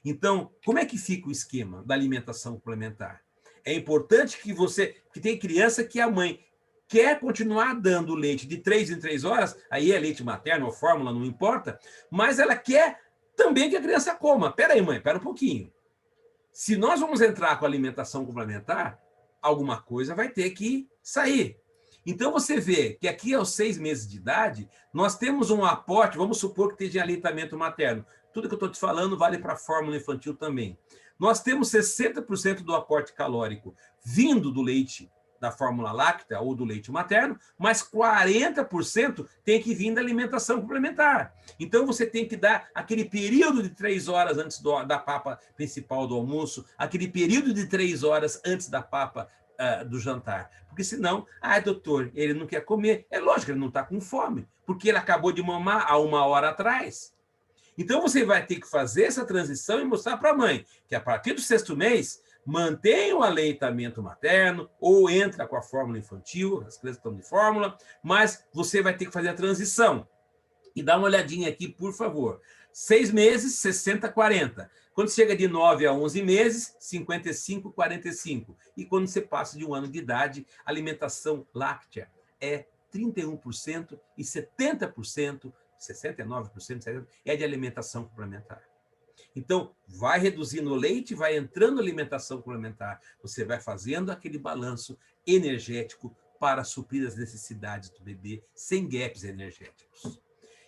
Então, como é que fica o esquema da alimentação complementar? É importante que tem criança que a mãe quer continuar dando leite de 3 em 3 horas, aí é leite materno ou fórmula, não importa, mas ela quer também que a criança coma. Espera aí, mãe, espera um pouquinho. Se nós vamos entrar com alimentação complementar, alguma coisa vai ter que sair. Então, você vê que aqui aos 6 meses de idade, nós temos um aporte, vamos supor que esteja em aleitamento materno. Tudo que eu estou te falando vale para a fórmula infantil também. Nós temos 60% do aporte calórico vindo do leite da fórmula láctea ou do leite materno, mas 40% tem que vir da alimentação complementar. Então, você tem que dar aquele período de 3 horas antes da papa principal do almoço, aquele período de 3 horas antes da papa do jantar. Porque senão, doutor, ele não quer comer. É lógico, ele não está com fome, porque ele acabou de mamar há 1 hora atrás. Então, você vai ter que fazer essa transição e mostrar para a mãe que, a partir do 6º mês, mantém o aleitamento materno ou entra com a fórmula infantil, as crianças estão de fórmula, mas você vai ter que fazer a transição. E dá uma olhadinha aqui, por favor. 6 meses, 60-40. Quando chega de 9 a 11 meses, 55-45. E quando você passa de 1 ano de idade, a alimentação láctea é 31% e 70%, 69% é de alimentação complementar. Então, vai reduzindo o leite, vai entrando alimentação complementar. Você vai fazendo aquele balanço energético para suprir as necessidades do bebê sem gaps energéticos.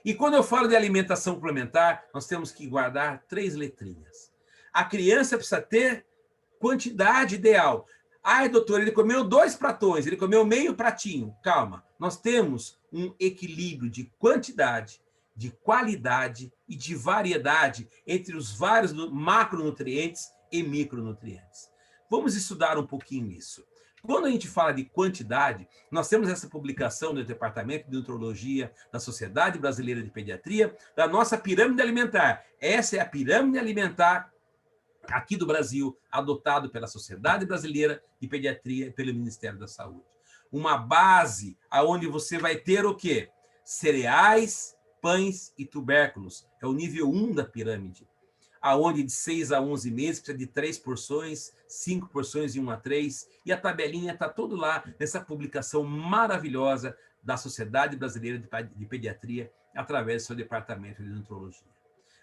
E quando eu falo de alimentação complementar, nós temos que guardar 3 letrinhas. A criança precisa ter quantidade ideal. Doutor, ele comeu 2 pratões, ele comeu meio pratinho. Calma, nós temos um equilíbrio de quantidade, de qualidade e de variedade entre os vários macronutrientes e micronutrientes. Vamos estudar um pouquinho isso. Quando a gente fala de quantidade, nós temos essa publicação do Departamento de Nutrologia da Sociedade Brasileira de Pediatria, da nossa pirâmide alimentar. Essa é a pirâmide alimentar aqui do Brasil, adotado pela Sociedade Brasileira de Pediatria e pelo Ministério da Saúde. Uma base onde você vai ter o quê? Cereais, pães e tubérculos. É o nível 1 da pirâmide. Aonde de 6 a 11 meses precisa de 3 porções, 5 porções de 1 a 3. E a tabelinha está todo lá nessa publicação maravilhosa da Sociedade Brasileira de Pediatria, através do seu Departamento de Nutrologia.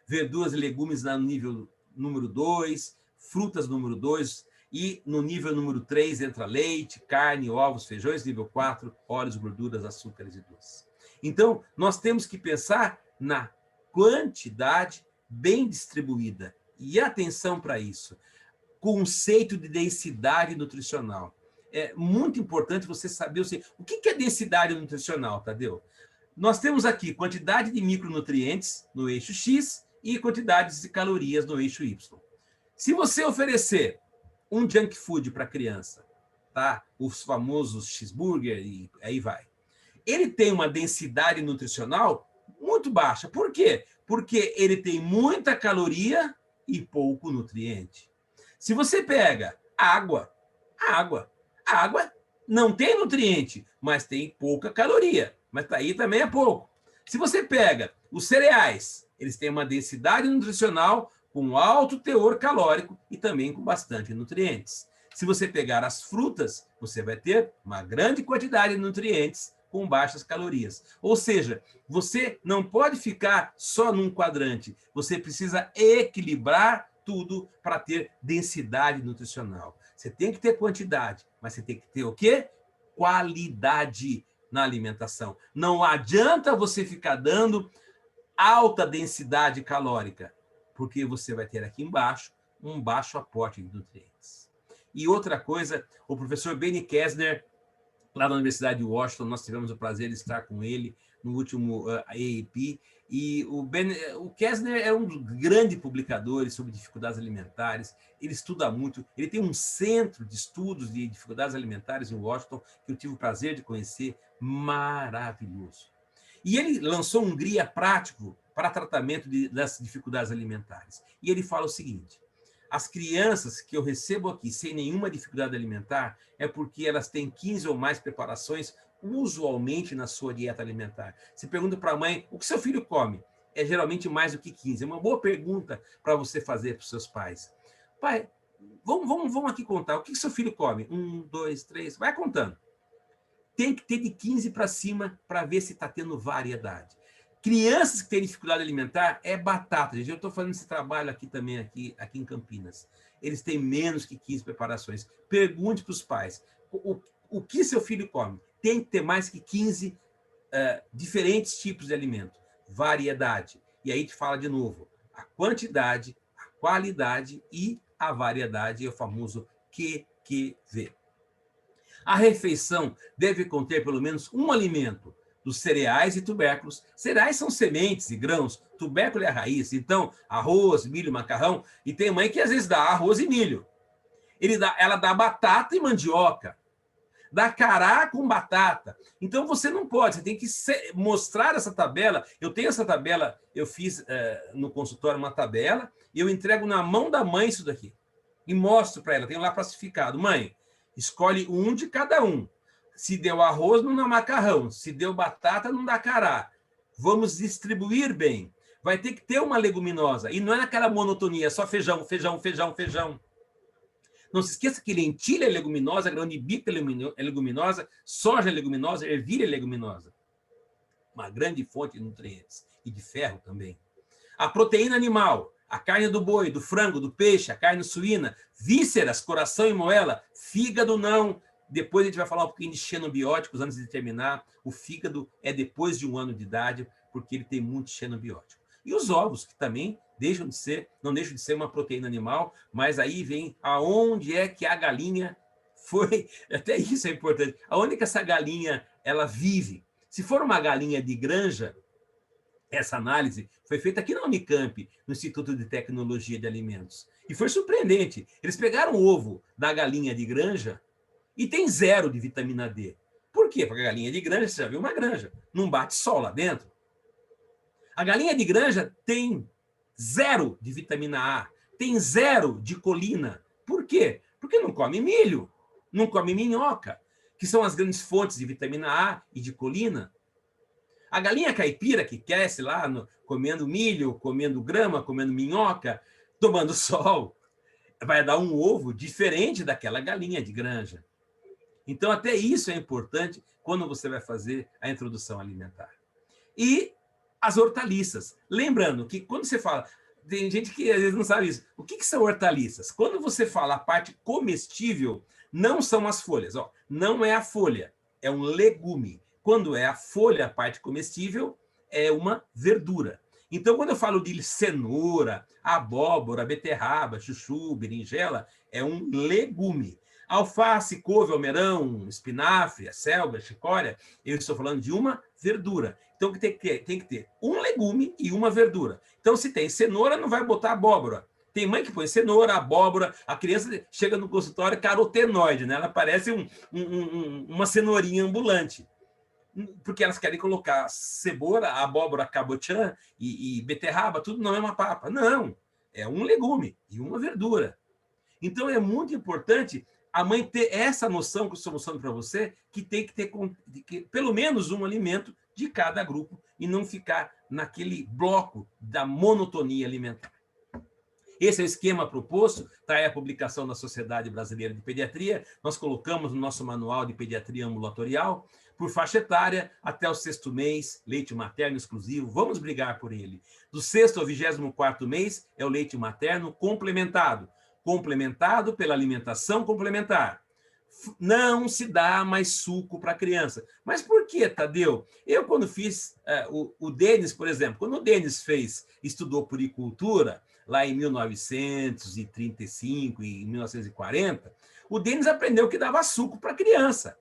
Verduras e legumes no nível número 2, frutas número 2, e no nível número 3 entra leite, carne, ovos, feijões, nível 4, óleos, gorduras, açúcares e doces. Então, nós temos que pensar na quantidade bem distribuída. E atenção para isso. Conceito de densidade nutricional. É muito importante você saber o que é densidade nutricional, Tadeu? Nós temos aqui quantidade de micronutrientes no eixo X e quantidades de calorias no eixo Y. Se você oferecer um junk food para a criança, tá? Os famosos cheeseburger e aí vai, ele tem uma densidade nutricional muito baixa. Por quê? Porque ele tem muita caloria e pouco nutriente. Se você pega água não tem nutriente, mas tem pouca caloria. Mas aí também é pouco. Se você pega os cereais, eles têm uma densidade nutricional com alto teor calórico e também com bastante nutrientes. Se você pegar as frutas, você vai ter uma grande quantidade de nutrientes com baixas calorias. Ou seja, você não pode ficar só num quadrante. Você precisa equilibrar tudo para ter densidade nutricional. Você tem que ter quantidade, mas você tem que ter o quê? Qualidade na alimentação. Não adianta você ficar dando alta densidade calórica, porque você vai ter aqui embaixo um baixo aporte de nutrientes. E outra coisa, o professor Benny Kessner, lá na Universidade de Washington, nós tivemos o prazer de estar com ele no último AAP, e o Kessner é um dos grandes publicadores sobre dificuldades alimentares, ele estuda muito, ele tem um centro de estudos de dificuldades alimentares em Washington, que eu tive o prazer de conhecer, maravilhoso. E ele lançou um guia prático para tratamento das dificuldades alimentares. E ele fala o seguinte: as crianças que eu recebo aqui sem nenhuma dificuldade alimentar é porque elas têm 15 ou mais preparações usualmente na sua dieta alimentar. Você pergunta para a mãe, o que seu filho come? É geralmente mais do que 15. É uma boa pergunta para você fazer para os seus pais. Pai, vamos aqui contar. O que seu filho come? 1, 2, 3, vai contando. Tem que ter de 15 para cima para ver se está tendo variedade. Crianças que têm dificuldade alimentar é batata. Gente, eu estou fazendo esse trabalho aqui também, aqui em Campinas. Eles têm menos que 15 preparações. Pergunte para os pais, o que seu filho come? Tem que ter mais que 15 diferentes tipos de alimento. Variedade. E aí te fala de novo, a quantidade, a qualidade e a variedade, é o famoso QQV. A refeição deve conter pelo menos um alimento dos cereais e tubérculos. Cereais são sementes e grãos, tubérculo é a raiz. Então, arroz, milho, macarrão. E tem mãe que às vezes dá arroz e milho. Ela dá batata e mandioca. Dá cará com batata. Então, você não pode, você tem que mostrar essa tabela. Eu tenho essa tabela, eu fiz no consultório uma tabela, e eu entrego na mão da mãe isso daqui. E mostro para ela, tenho lá classificado. Mãe, escolhe um de cada um. Se deu arroz, não dá macarrão. Se deu batata, não dá cará. Vamos distribuir bem. Vai ter que ter uma leguminosa. E não é naquela monotonia, só feijão, feijão, feijão, feijão. Não se esqueça que lentilha é leguminosa, grão de bico é leguminosa, soja é leguminosa, ervilha é leguminosa. Uma grande fonte de nutrientes. E de ferro também. A proteína animal, a carne do boi, do frango, do peixe, a carne suína, vísceras, coração e moela, fígado não. Depois a gente vai falar um pouquinho de xenobióticos antes de terminar. O fígado é depois de 1 ano de idade, porque ele tem muito xenobiótico. E os ovos, que também não deixam de ser uma proteína animal, mas aí vem aonde é que a galinha foi, até isso é importante, aonde é que essa galinha ela vive. Se for uma galinha de granja, essa análise foi feita aqui na Unicamp, no Instituto de Tecnologia de Alimentos. E foi surpreendente. Eles pegaram o ovo da galinha de granja e tem 0 de vitamina D. Por quê? Porque a galinha de granja, você já viu uma granja, não bate sol lá dentro. A galinha de granja tem 0 de vitamina A, tem 0 de colina. Por quê? Porque não come milho, não come minhoca, que são as grandes fontes de vitamina A e de colina. A galinha caipira, que cresce lá comendo milho, comendo grama, comendo minhoca, tomando sol, vai dar um ovo diferente daquela galinha de granja. Então, até isso é importante quando você vai fazer a introdução alimentar. E as hortaliças. Lembrando que quando você fala... Tem gente que às vezes não sabe isso. O que são hortaliças? Quando você fala a parte comestível, não são as folhas. Ó, não é a folha, é um legume. Quando é a folha, a parte comestível, é uma verdura. Então, quando eu falo de cenoura, abóbora, beterraba, chuchu, berinjela, é um legume. Alface, couve, almeirão, espinafre, selga, chicória, eu estou falando de uma verdura. Então, tem que ter um legume e uma verdura. Então, se tem cenoura, não vai botar abóbora. Tem mãe que põe cenoura, abóbora, a criança chega no consultório carotenoide, né? Ela parece uma cenourinha ambulante. Porque elas querem colocar cebola, abóbora, cabotiã e beterraba, tudo na mesma papa. Não, é um legume e uma verdura. Então, é muito importante a mãe ter essa noção que eu estou mostrando para você, que tem que ter pelo menos um alimento de cada grupo e não ficar naquele bloco da monotonia alimentar. Esse é o esquema proposto, está aí a publicação da Sociedade Brasileira de Pediatria, nós colocamos no nosso manual de pediatria ambulatorial, por faixa etária, até o 6º mês, leite materno exclusivo, vamos brigar por ele. Do 6º ao 24º mês é o leite materno complementado, complementado pela alimentação complementar. Não se dá mais suco para a criança. Mas por que, Tadeu? Eu, quando fiz o Denis, por exemplo, quando o Denis estudou puricultura, lá em 1935 e 1940, o Denis aprendeu que dava suco para a criança.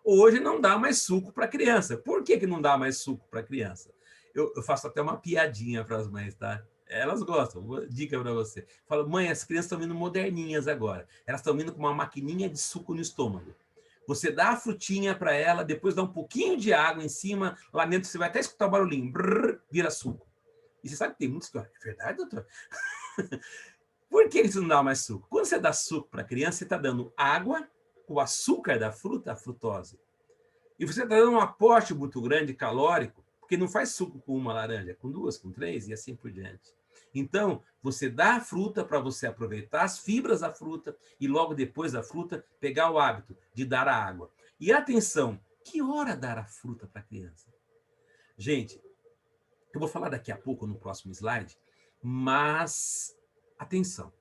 Hoje não dá mais suco para a criança. Por que não dá mais suco para a criança? Eu faço até uma piadinha para as mães, tá? Elas gostam, dica para você. Falo, mãe, as crianças estão vindo moderninhas agora. Elas estão vindo com uma maquininha de suco no estômago. Você dá a frutinha para ela, depois dá um pouquinho de água em cima, lá dentro você vai até escutar o barulhinho, brrr, vira suco. E você sabe que tem muitos que... É verdade, doutor? Por que isso não dá mais suco? Quando você dá suco para a criança, você está dando água, o açúcar da fruta, a frutose. E você está dando um aporte muito grande calórico, porque não faz suco com uma laranja, com 2, com 3 e assim por diante. Então, você dá a fruta para você aproveitar as fibras da fruta e logo depois da fruta pegar o hábito de dar a água. E atenção, que hora dar a fruta para a criança? Gente, eu vou falar daqui a pouco no próximo slide, mas atenção.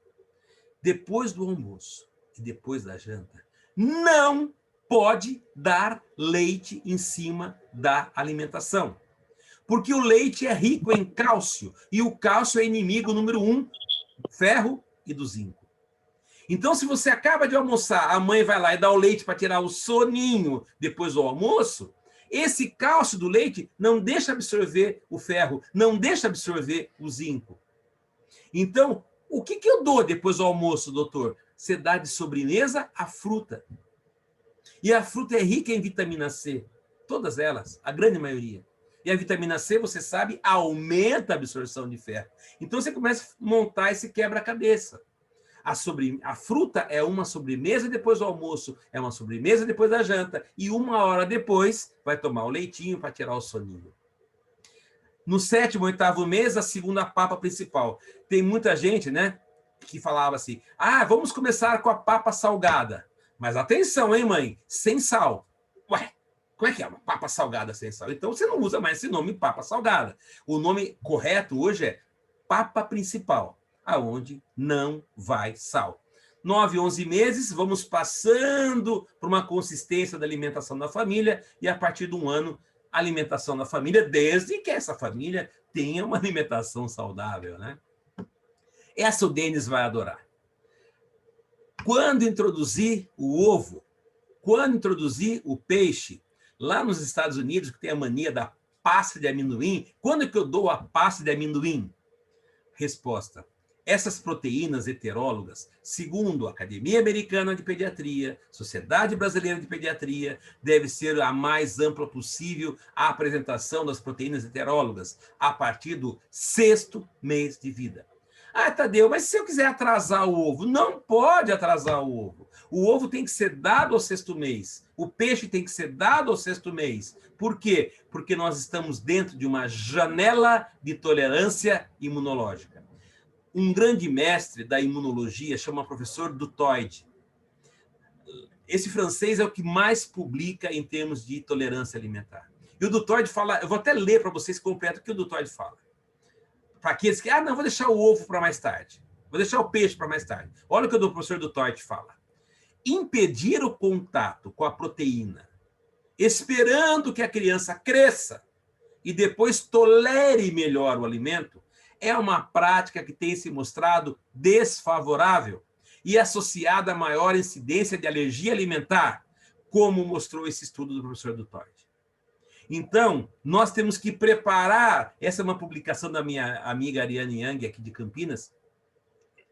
Depois do almoço e depois da janta, não pode dar leite em cima da alimentação. Porque o leite é rico em cálcio, e o cálcio é inimigo número 1 do ferro e do zinco. Então, se você acaba de almoçar, a mãe vai lá e dá o leite para tirar o soninho depois do almoço, esse cálcio do leite não deixa absorver o ferro, não deixa absorver o zinco. Então, o que eu dou depois do almoço, doutor? Você dá de sobremesa a fruta. E a fruta é rica em vitamina C. Todas elas, a grande maioria. E a vitamina C, você sabe, aumenta a absorção de ferro. Então, você começa a montar esse quebra-cabeça. A fruta é uma sobremesa depois do almoço, é uma sobremesa depois da janta, e 1 hora depois vai tomar o leitinho para tirar o soninho. No 7º, 8º mês, a segunda papa principal. Tem muita gente, né, que falava assim, vamos começar com a papa salgada. Mas atenção, hein, mãe, sem sal. Ué, como é que é uma papa salgada sem sal? Então você não usa mais esse nome papa salgada. O nome correto hoje é papa principal, aonde não vai sal. 9, 11 meses, vamos passando por uma consistência da alimentação da família e a partir de 1 ano, alimentação da família, desde que essa família tenha uma alimentação saudável, né? Essa o Denis vai adorar. Quando introduzir o ovo, quando introduzir o peixe, lá nos Estados Unidos, que tem a mania da pasta de amendoim, quando que eu dou a pasta de amendoim? Resposta: essas proteínas heterólogas, segundo a Academia Americana de Pediatria, Sociedade Brasileira de Pediatria, deve ser a mais ampla possível a apresentação das proteínas heterólogas a partir do 6º mês de vida. Tadeu, mas se eu quiser atrasar o ovo? Não pode atrasar o ovo. O ovo tem que ser dado ao 6º mês. O peixe tem que ser dado ao 6º mês. Por quê? Porque nós estamos dentro de uma janela de tolerância imunológica. Um grande mestre da imunologia chama professor Dutoit. Esse francês é o que mais publica em termos de tolerância alimentar. E o Dutoit fala, eu vou até ler para vocês completo o que o Dutoit fala. Para aqueles que, não, vou deixar o ovo para mais tarde. Vou deixar o peixe para mais tarde. Olha o que o professor Dutoit fala. Impedir o contato com a proteína, esperando que a criança cresça e depois tolere melhor o alimento, é uma prática que tem se mostrado desfavorável e associada a maior incidência de alergia alimentar, como mostrou esse estudo do professor Dutoit. Então, nós temos que preparar, essa é uma publicação da minha amiga Ariane Yang, aqui de Campinas,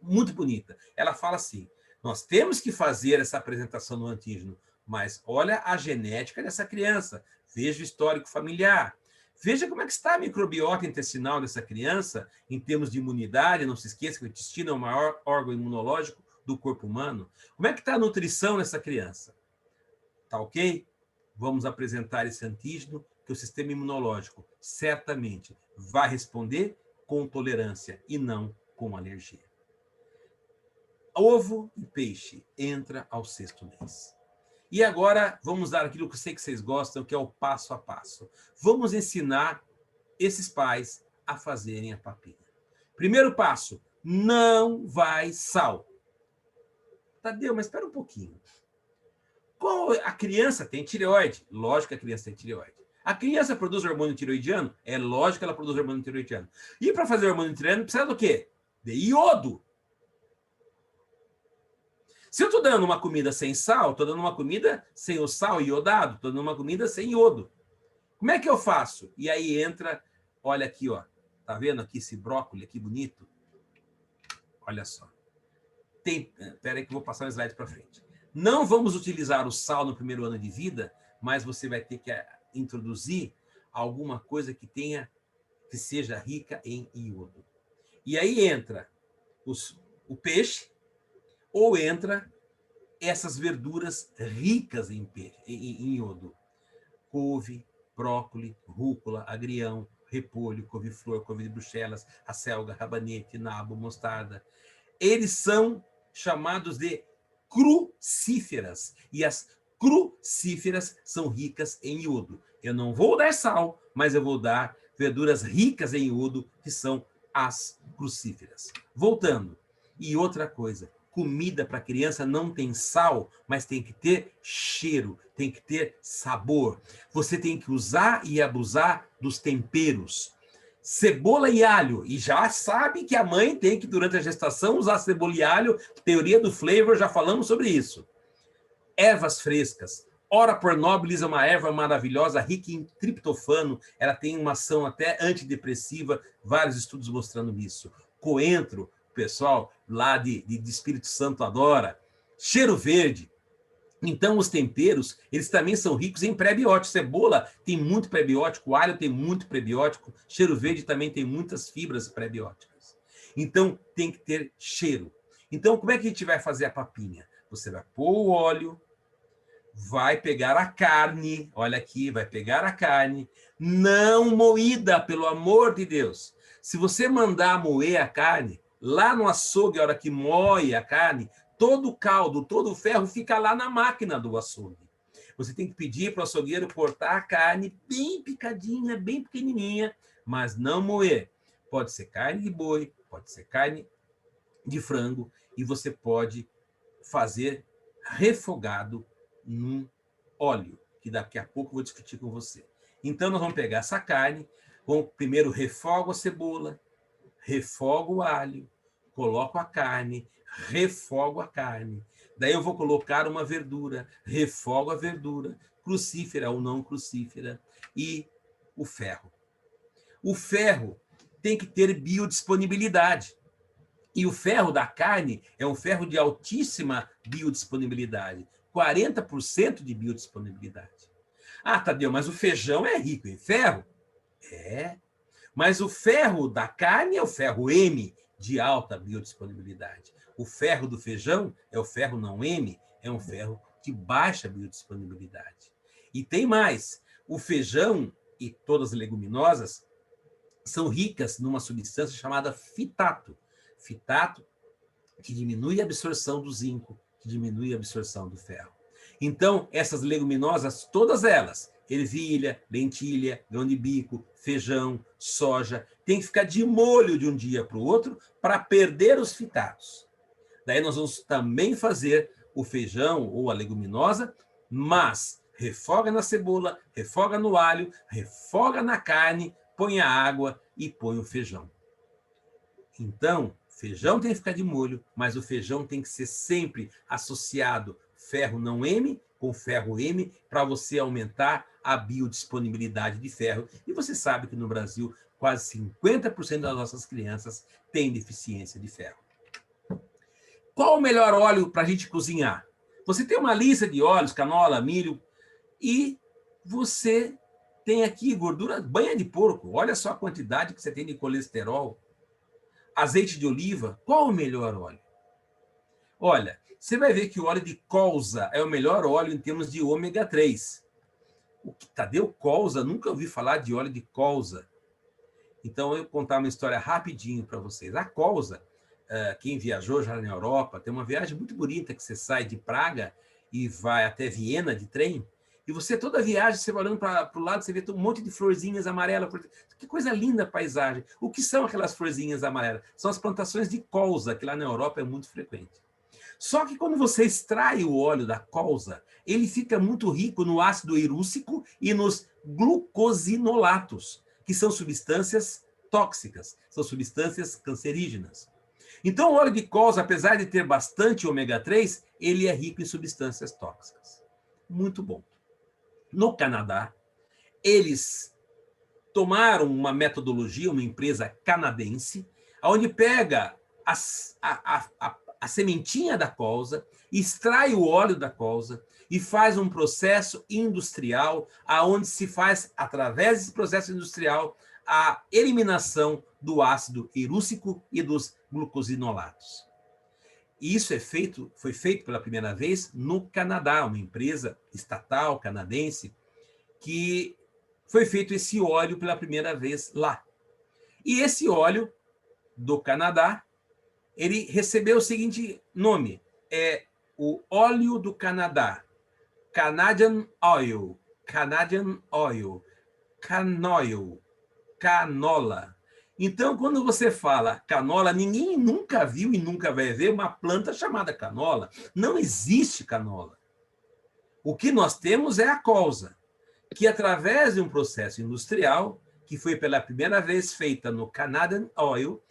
muito bonita. Ela fala assim, nós temos que fazer essa apresentação no antígeno, mas olha a genética dessa criança, veja o histórico familiar, veja como é que está a microbiota intestinal dessa criança, em termos de imunidade, não se esqueça que o intestino é o maior órgão imunológico do corpo humano. Como é que está a nutrição dessa criança? Tá ok? Vamos apresentar esse antígeno, que o sistema imunológico certamente vai responder com tolerância e não com alergia. Ovo e peixe entra ao 6º mês. E agora vamos dar aquilo que eu sei que vocês gostam, que é o passo a passo. Vamos ensinar esses pais a fazerem a papinha. Primeiro passo, não vai sal. Tadeu, mas espera um pouquinho. A criança tem tireoide? Lógico que a criança tem tireoide. A criança produz hormônio tireoidiano? É lógico que ela produz hormônio tireoidiano. E para fazer hormônio tireoidiano precisa do quê? De iodo. Se eu estou dando uma comida sem sal, estou dando uma comida sem o sal iodado, estou dando uma comida sem iodo. Como é que eu faço? E aí entra, olha aqui, ó. Tá vendo aqui esse brócolis aqui bonito? Olha só. Espera aí que eu vou passar o slide para frente. Não vamos utilizar o sal no primeiro ano de vida, mas você vai ter que introduzir alguma coisa que seja rica em iodo. E aí entra o peixe, ou entra essas verduras ricas em iodo. Couve, brócolis, rúcula, agrião, repolho, couve-flor, couve de bruxelas, acelga, rabanete, nabo, mostarda. Eles são chamados de crucíferas. E as crucíferas são ricas em iodo. Eu não vou dar sal, mas eu vou dar verduras ricas em iodo, que são as crucíferas. Voltando. E outra coisa, comida para criança não tem sal, mas tem que ter cheiro, tem que ter sabor. Você tem que usar e abusar dos temperos. cebola e alho. E já sabe que a mãe tem que, durante a gestação, usar cebola e alho. Teoria do flavor, já falamos sobre isso. Ervas frescas. Ora por nobilis é uma erva maravilhosa, rica em triptofano. Ela tem uma ação até antidepressiva, vários estudos mostrando isso. Coentro, o pessoal lá de Espírito Santo adora. Cheiro verde. Então, os temperos, eles também são ricos em prebióticos. Cebola tem muito prebiótico, alho tem muito prebiótico, cheiro verde também tem muitas fibras prebióticas. Então, tem que ter cheiro. Então, como é que a gente vai fazer a papinha? Você vai pôr o óleo, vai pegar a carne, olha aqui, vai pegar a carne, não moída, pelo amor de Deus. Se você mandar moer a carne, lá no açougue, a hora que moe a carne, todo o caldo, todo o ferro fica lá na máquina do açougue. Você tem que pedir para o açougueiro cortar a carne bem picadinha, bem pequenininha, mas não moer. Pode ser carne de boi, pode ser carne de frango, e você pode fazer refogado num óleo, que daqui a pouco eu vou discutir com você. Então, nós vamos pegar essa carne, primeiro refogo a cebola, refogo o alho, coloco a carne, refogo a carne. Daí eu vou colocar uma verdura, refogo a verdura, crucífera ou não crucífera, e o ferro. O ferro tem que ter biodisponibilidade. E o ferro da carne é um ferro de altíssima biodisponibilidade, 40% de biodisponibilidade. Ah, Tadeu, mas o feijão é rico em ferro? É. Mas o ferro da carne é o ferro M, de alta biodisponibilidade. O ferro do feijão é o ferro não M, é um ferro de baixa biodisponibilidade. E tem mais, o feijão e todas as leguminosas são ricas numa substância chamada fitato. Fitato que diminui a absorção do zinco, que diminui a absorção do ferro. Então, essas leguminosas, todas elas, ervilha, lentilha, grão de bico, feijão, soja, tem que ficar de molho de um dia para o outro para perder os fitatos. Daí nós vamos também fazer o feijão ou a leguminosa, mas refoga na cebola, refoga no alho, refoga na carne, põe a água e põe o feijão. Então, feijão tem que ficar de molho, mas o feijão tem que ser sempre associado ferro não M com ferro M para você aumentar a biodisponibilidade de ferro. E você sabe que no Brasil quase 50% das nossas crianças têm deficiência de ferro. Qual o melhor óleo para a gente cozinhar? Você tem uma lista de óleos, canola, milho, e você tem aqui gordura, banha de porco. Olha só a quantidade que você tem de colesterol. Azeite de oliva, qual o melhor óleo? Olha, você vai ver que o óleo de colza é o melhor óleo em termos de ômega 3. O Tadeu colza, nunca ouvi falar de óleo de colza. Então, eu vou contar uma história rapidinho para vocês. A colza, quem viajou já na Europa, tem uma viagem muito bonita que você sai de Praga e vai até Viena de trem, e você, toda a viagem, você vai olhando para o lado, você vê um monte de florzinhas amarelas. Que coisa linda a paisagem. O que são aquelas florzinhas amarelas? São as plantações de colza, que lá na Europa é muito frequente. Só que quando você extrai o óleo da colza, ele fica muito rico no ácido irúcico e nos glucosinolatos, que são substâncias tóxicas, são substâncias cancerígenas. Então, o óleo de colza, apesar de ter bastante ômega 3, ele é rico em substâncias tóxicas. Muito bom. No Canadá, eles tomaram uma metodologia, uma empresa canadense, onde pega a sementinha da colza, extrai o óleo da colza e faz um processo industrial, onde se faz, através desse processo industrial, a eliminação do ácido irúcico e dos glucosinolatos. E isso foi feito pela primeira vez no Canadá, uma empresa estatal canadense, que foi feito esse óleo pela primeira vez lá. E esse óleo do Canadá, ele recebeu o seguinte nome, é o óleo do Canadá, Canadian Oil, canoil, canola. Então, quando você fala canola, ninguém nunca viu e nunca vai ver uma planta chamada canola. Não existe canola. O que nós temos é a colza, que através de um processo industrial, que foi pela primeira vez feita no Canadian Oil,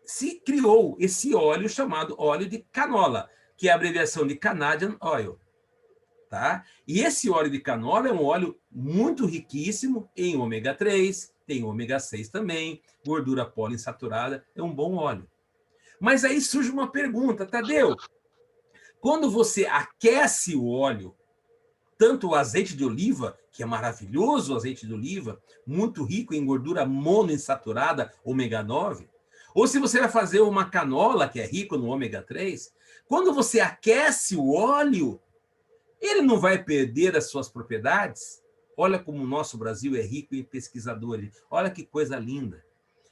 se criou esse óleo chamado óleo de canola, que é a abreviação de Canadian Oil. Tá? E esse óleo de canola é um óleo muito riquíssimo em ômega 3, tem ômega 6 também, gordura poliinsaturada, é um bom óleo. Mas aí surge uma pergunta, Tadeu, quando você aquece o óleo, tanto o azeite de oliva, que é maravilhoso o azeite de oliva, muito rico em gordura monoinsaturada, ômega 9, ou se você vai fazer uma canola, que é rico no ômega 3, quando você aquece o óleo, ele não vai perder as suas propriedades? Olha como o nosso Brasil é rico em pesquisadores. Olha que coisa linda.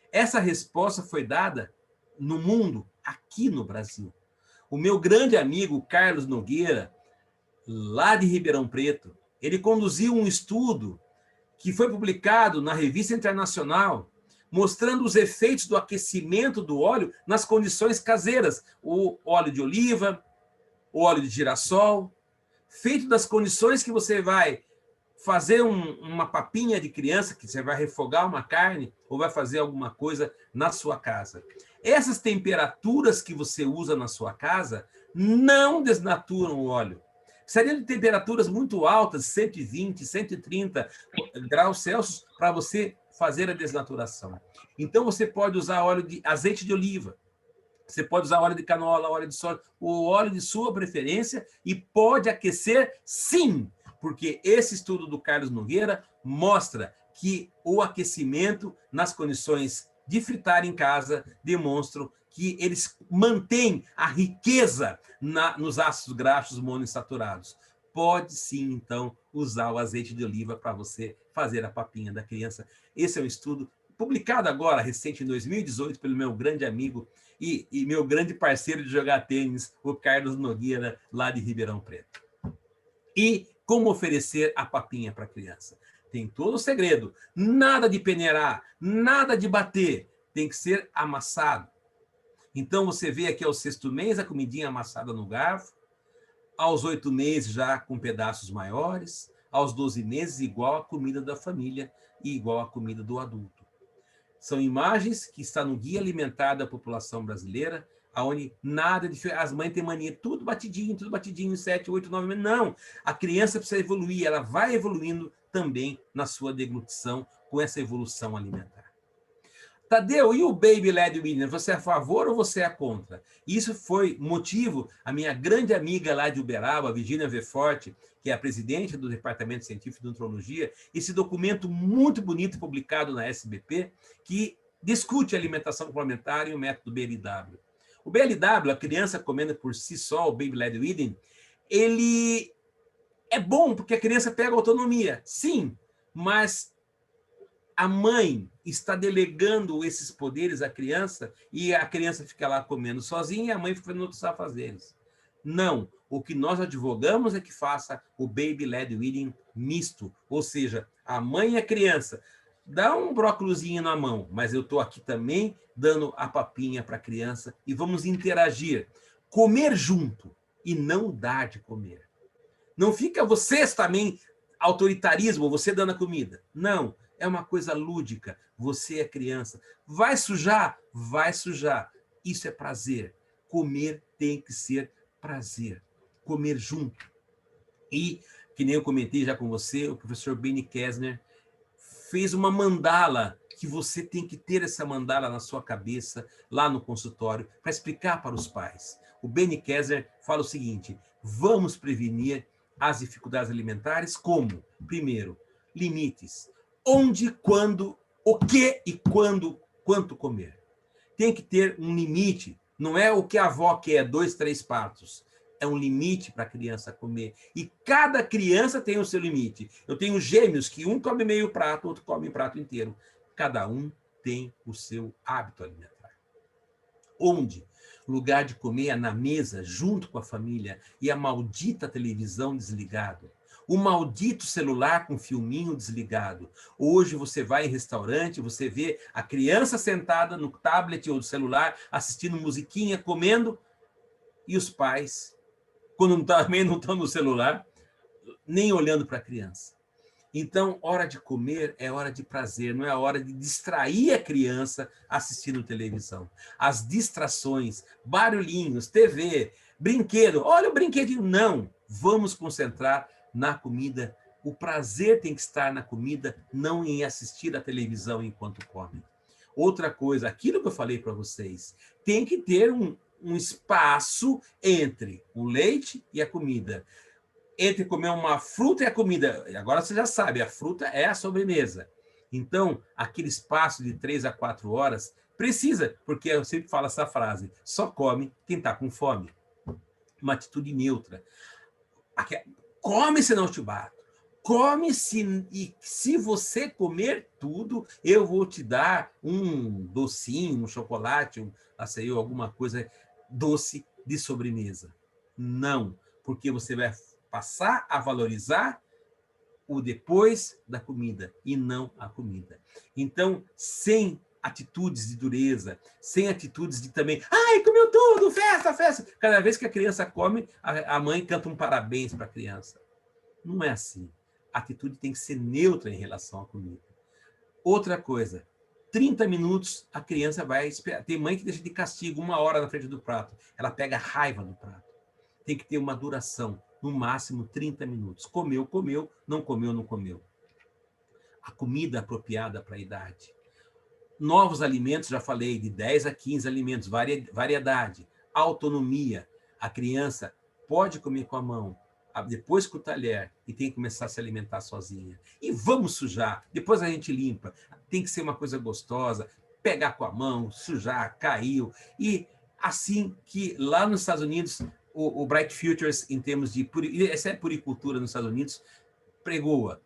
Essa resposta foi dada no mundo, aqui no Brasil. O meu grande amigo Carlos Nogueira, lá de Ribeirão Preto, ele conduziu um estudo que foi publicado na Revista Internacional, mostrando os efeitos do aquecimento do óleo nas condições caseiras. O óleo de oliva, o óleo de girassol, feito das condições que você vai fazer uma papinha de criança, que você vai refogar uma carne ou vai fazer alguma coisa na sua casa. Essas temperaturas que você usa na sua casa não desnaturam o óleo. Seriam de temperaturas muito altas, 120, 130 graus Celsius, para você fazer a desnaturação. Então, você pode usar óleo de azeite de oliva, você pode usar óleo de canola, óleo de soja, o óleo de sua preferência, e pode aquecer, sim, porque esse estudo do Carlos Nogueira mostra que o aquecimento nas condições de fritar em casa demonstram que eles mantêm a riqueza nos ácidos graxos monoinsaturados. Pode sim, então, usar o azeite de oliva para você fazer a papinha da criança. Esse é um estudo publicado agora, recente, em 2018, pelo meu grande amigo e meu grande parceiro de jogar tênis, o Carlos Nogueira, lá de Ribeirão Preto. E como oferecer a papinha para a criança? Tem todo o segredo. Nada de peneirar, nada de bater. Tem que ser amassado. Então, você vê aqui ao 6º mês a comidinha amassada no garfo, aos 8 meses já com pedaços maiores, aos 12 meses igual a comida da família e igual a comida do adulto. São imagens que estão no Guia Alimentar da População Brasileira, onde nada de... As mães têm mania, tudo batidinho, 7, 8, 9 meses. Não, a criança precisa evoluir, ela vai evoluindo também na sua deglutição com essa evolução alimentar. Tadeu, e o Baby Led Weaning? Você é a favor ou você é contra? Isso foi motivo, a minha grande amiga lá de Uberaba, Virginia Veforte, que é a presidente do Departamento Científico de Nutrologia, esse documento muito bonito publicado na SBP, que discute a alimentação complementar e o método BLW. O BLW, a criança comendo por si só, o Baby Led Weaning, ele é bom porque a criança pega autonomia, sim, mas a mãe está delegando esses poderes à criança e a criança fica lá comendo sozinha e a mãe fica fazendo outros afazeres. Não, o que nós advogamos é que faça o Baby Led Weaning misto, ou seja, a mãe e a criança. Dá um brócolozinho na mão, mas eu estou aqui também dando a papinha para a criança e vamos interagir. Comer junto e não dar de comer. Não fica vocês também autoritarismo, você dando a comida. Não, é uma coisa lúdica. Você é criança. Vai sujar? Vai sujar. Isso é prazer. Comer tem que ser prazer. Comer junto. E, que nem eu comentei já com você, o professor Benny Kessner fez uma mandala, que você tem que ter essa mandala na sua cabeça, lá no consultório, para explicar para os pais. O Benny Kessner fala o seguinte: vamos prevenir as dificuldades alimentares como? Primeiro, limites. Onde, quando, o que e quando, quanto comer. Tem que ter um limite. Não é o que a avó quer, 2, 3 pratos. É um limite para a criança comer. E cada criança tem o seu limite. Eu tenho gêmeos que um come meio prato, outro come um prato inteiro. Cada um tem o seu hábito alimentar. Onde? Lugar de comer é na mesa, junto com a família, e a maldita televisão desligado. O maldito celular com filminho desligado. Hoje você vai em restaurante, você vê a criança sentada no tablet ou no celular, assistindo musiquinha, comendo, e os pais, quando também não estão no celular, nem olhando para a criança. Então, hora de comer é hora de prazer, não é a hora de distrair a criança assistindo televisão. As distrações, barulhinhos, TV, brinquedo, olha o brinquedinho. Não, vamos concentrar na comida. O prazer tem que estar na comida, não em assistir a televisão enquanto come. Outra coisa, aquilo que eu falei para vocês, tem que ter um espaço entre o leite e a comida. Entre comer uma fruta e a comida. Agora você já sabe, a fruta é a sobremesa. Então, aquele espaço de 3 a 4 horas precisa, porque eu sempre falo essa frase, só come quem está com fome. Uma atitude neutra. Come, senão eu te bato. Come, e se você comer tudo, eu vou te dar um docinho, um chocolate, alguma coisa doce de sobremesa. Não, porque você vai passar a valorizar o depois da comida e não a comida. Então, sem atitudes de dureza, sem atitudes de também, ai, comeu tudo, festa, festa. Cada vez que a criança come, a mãe canta um parabéns para a criança. Não é assim. A atitude tem que ser neutra em relação à comida. Outra coisa, 30 minutos a criança vai esperar. Tem mãe que deixa de castigo 1 hora na frente do prato. Ela pega a raiva do prato. Tem que ter uma duração, no máximo 30 minutos. Comeu, comeu, não comeu, não comeu. A comida apropriada para a idade. Novos alimentos, já falei, de 10 a 15 alimentos, variedade, autonomia. A criança pode comer com a mão, depois com o talher, e tem que começar a se alimentar sozinha. E vamos sujar, depois a gente limpa. Tem que ser uma coisa gostosa, pegar com a mão, sujar, caiu. E assim que lá nos Estados Unidos, o Bright Futures, em termos de... Essa é puricultura nos Estados Unidos, pregoa.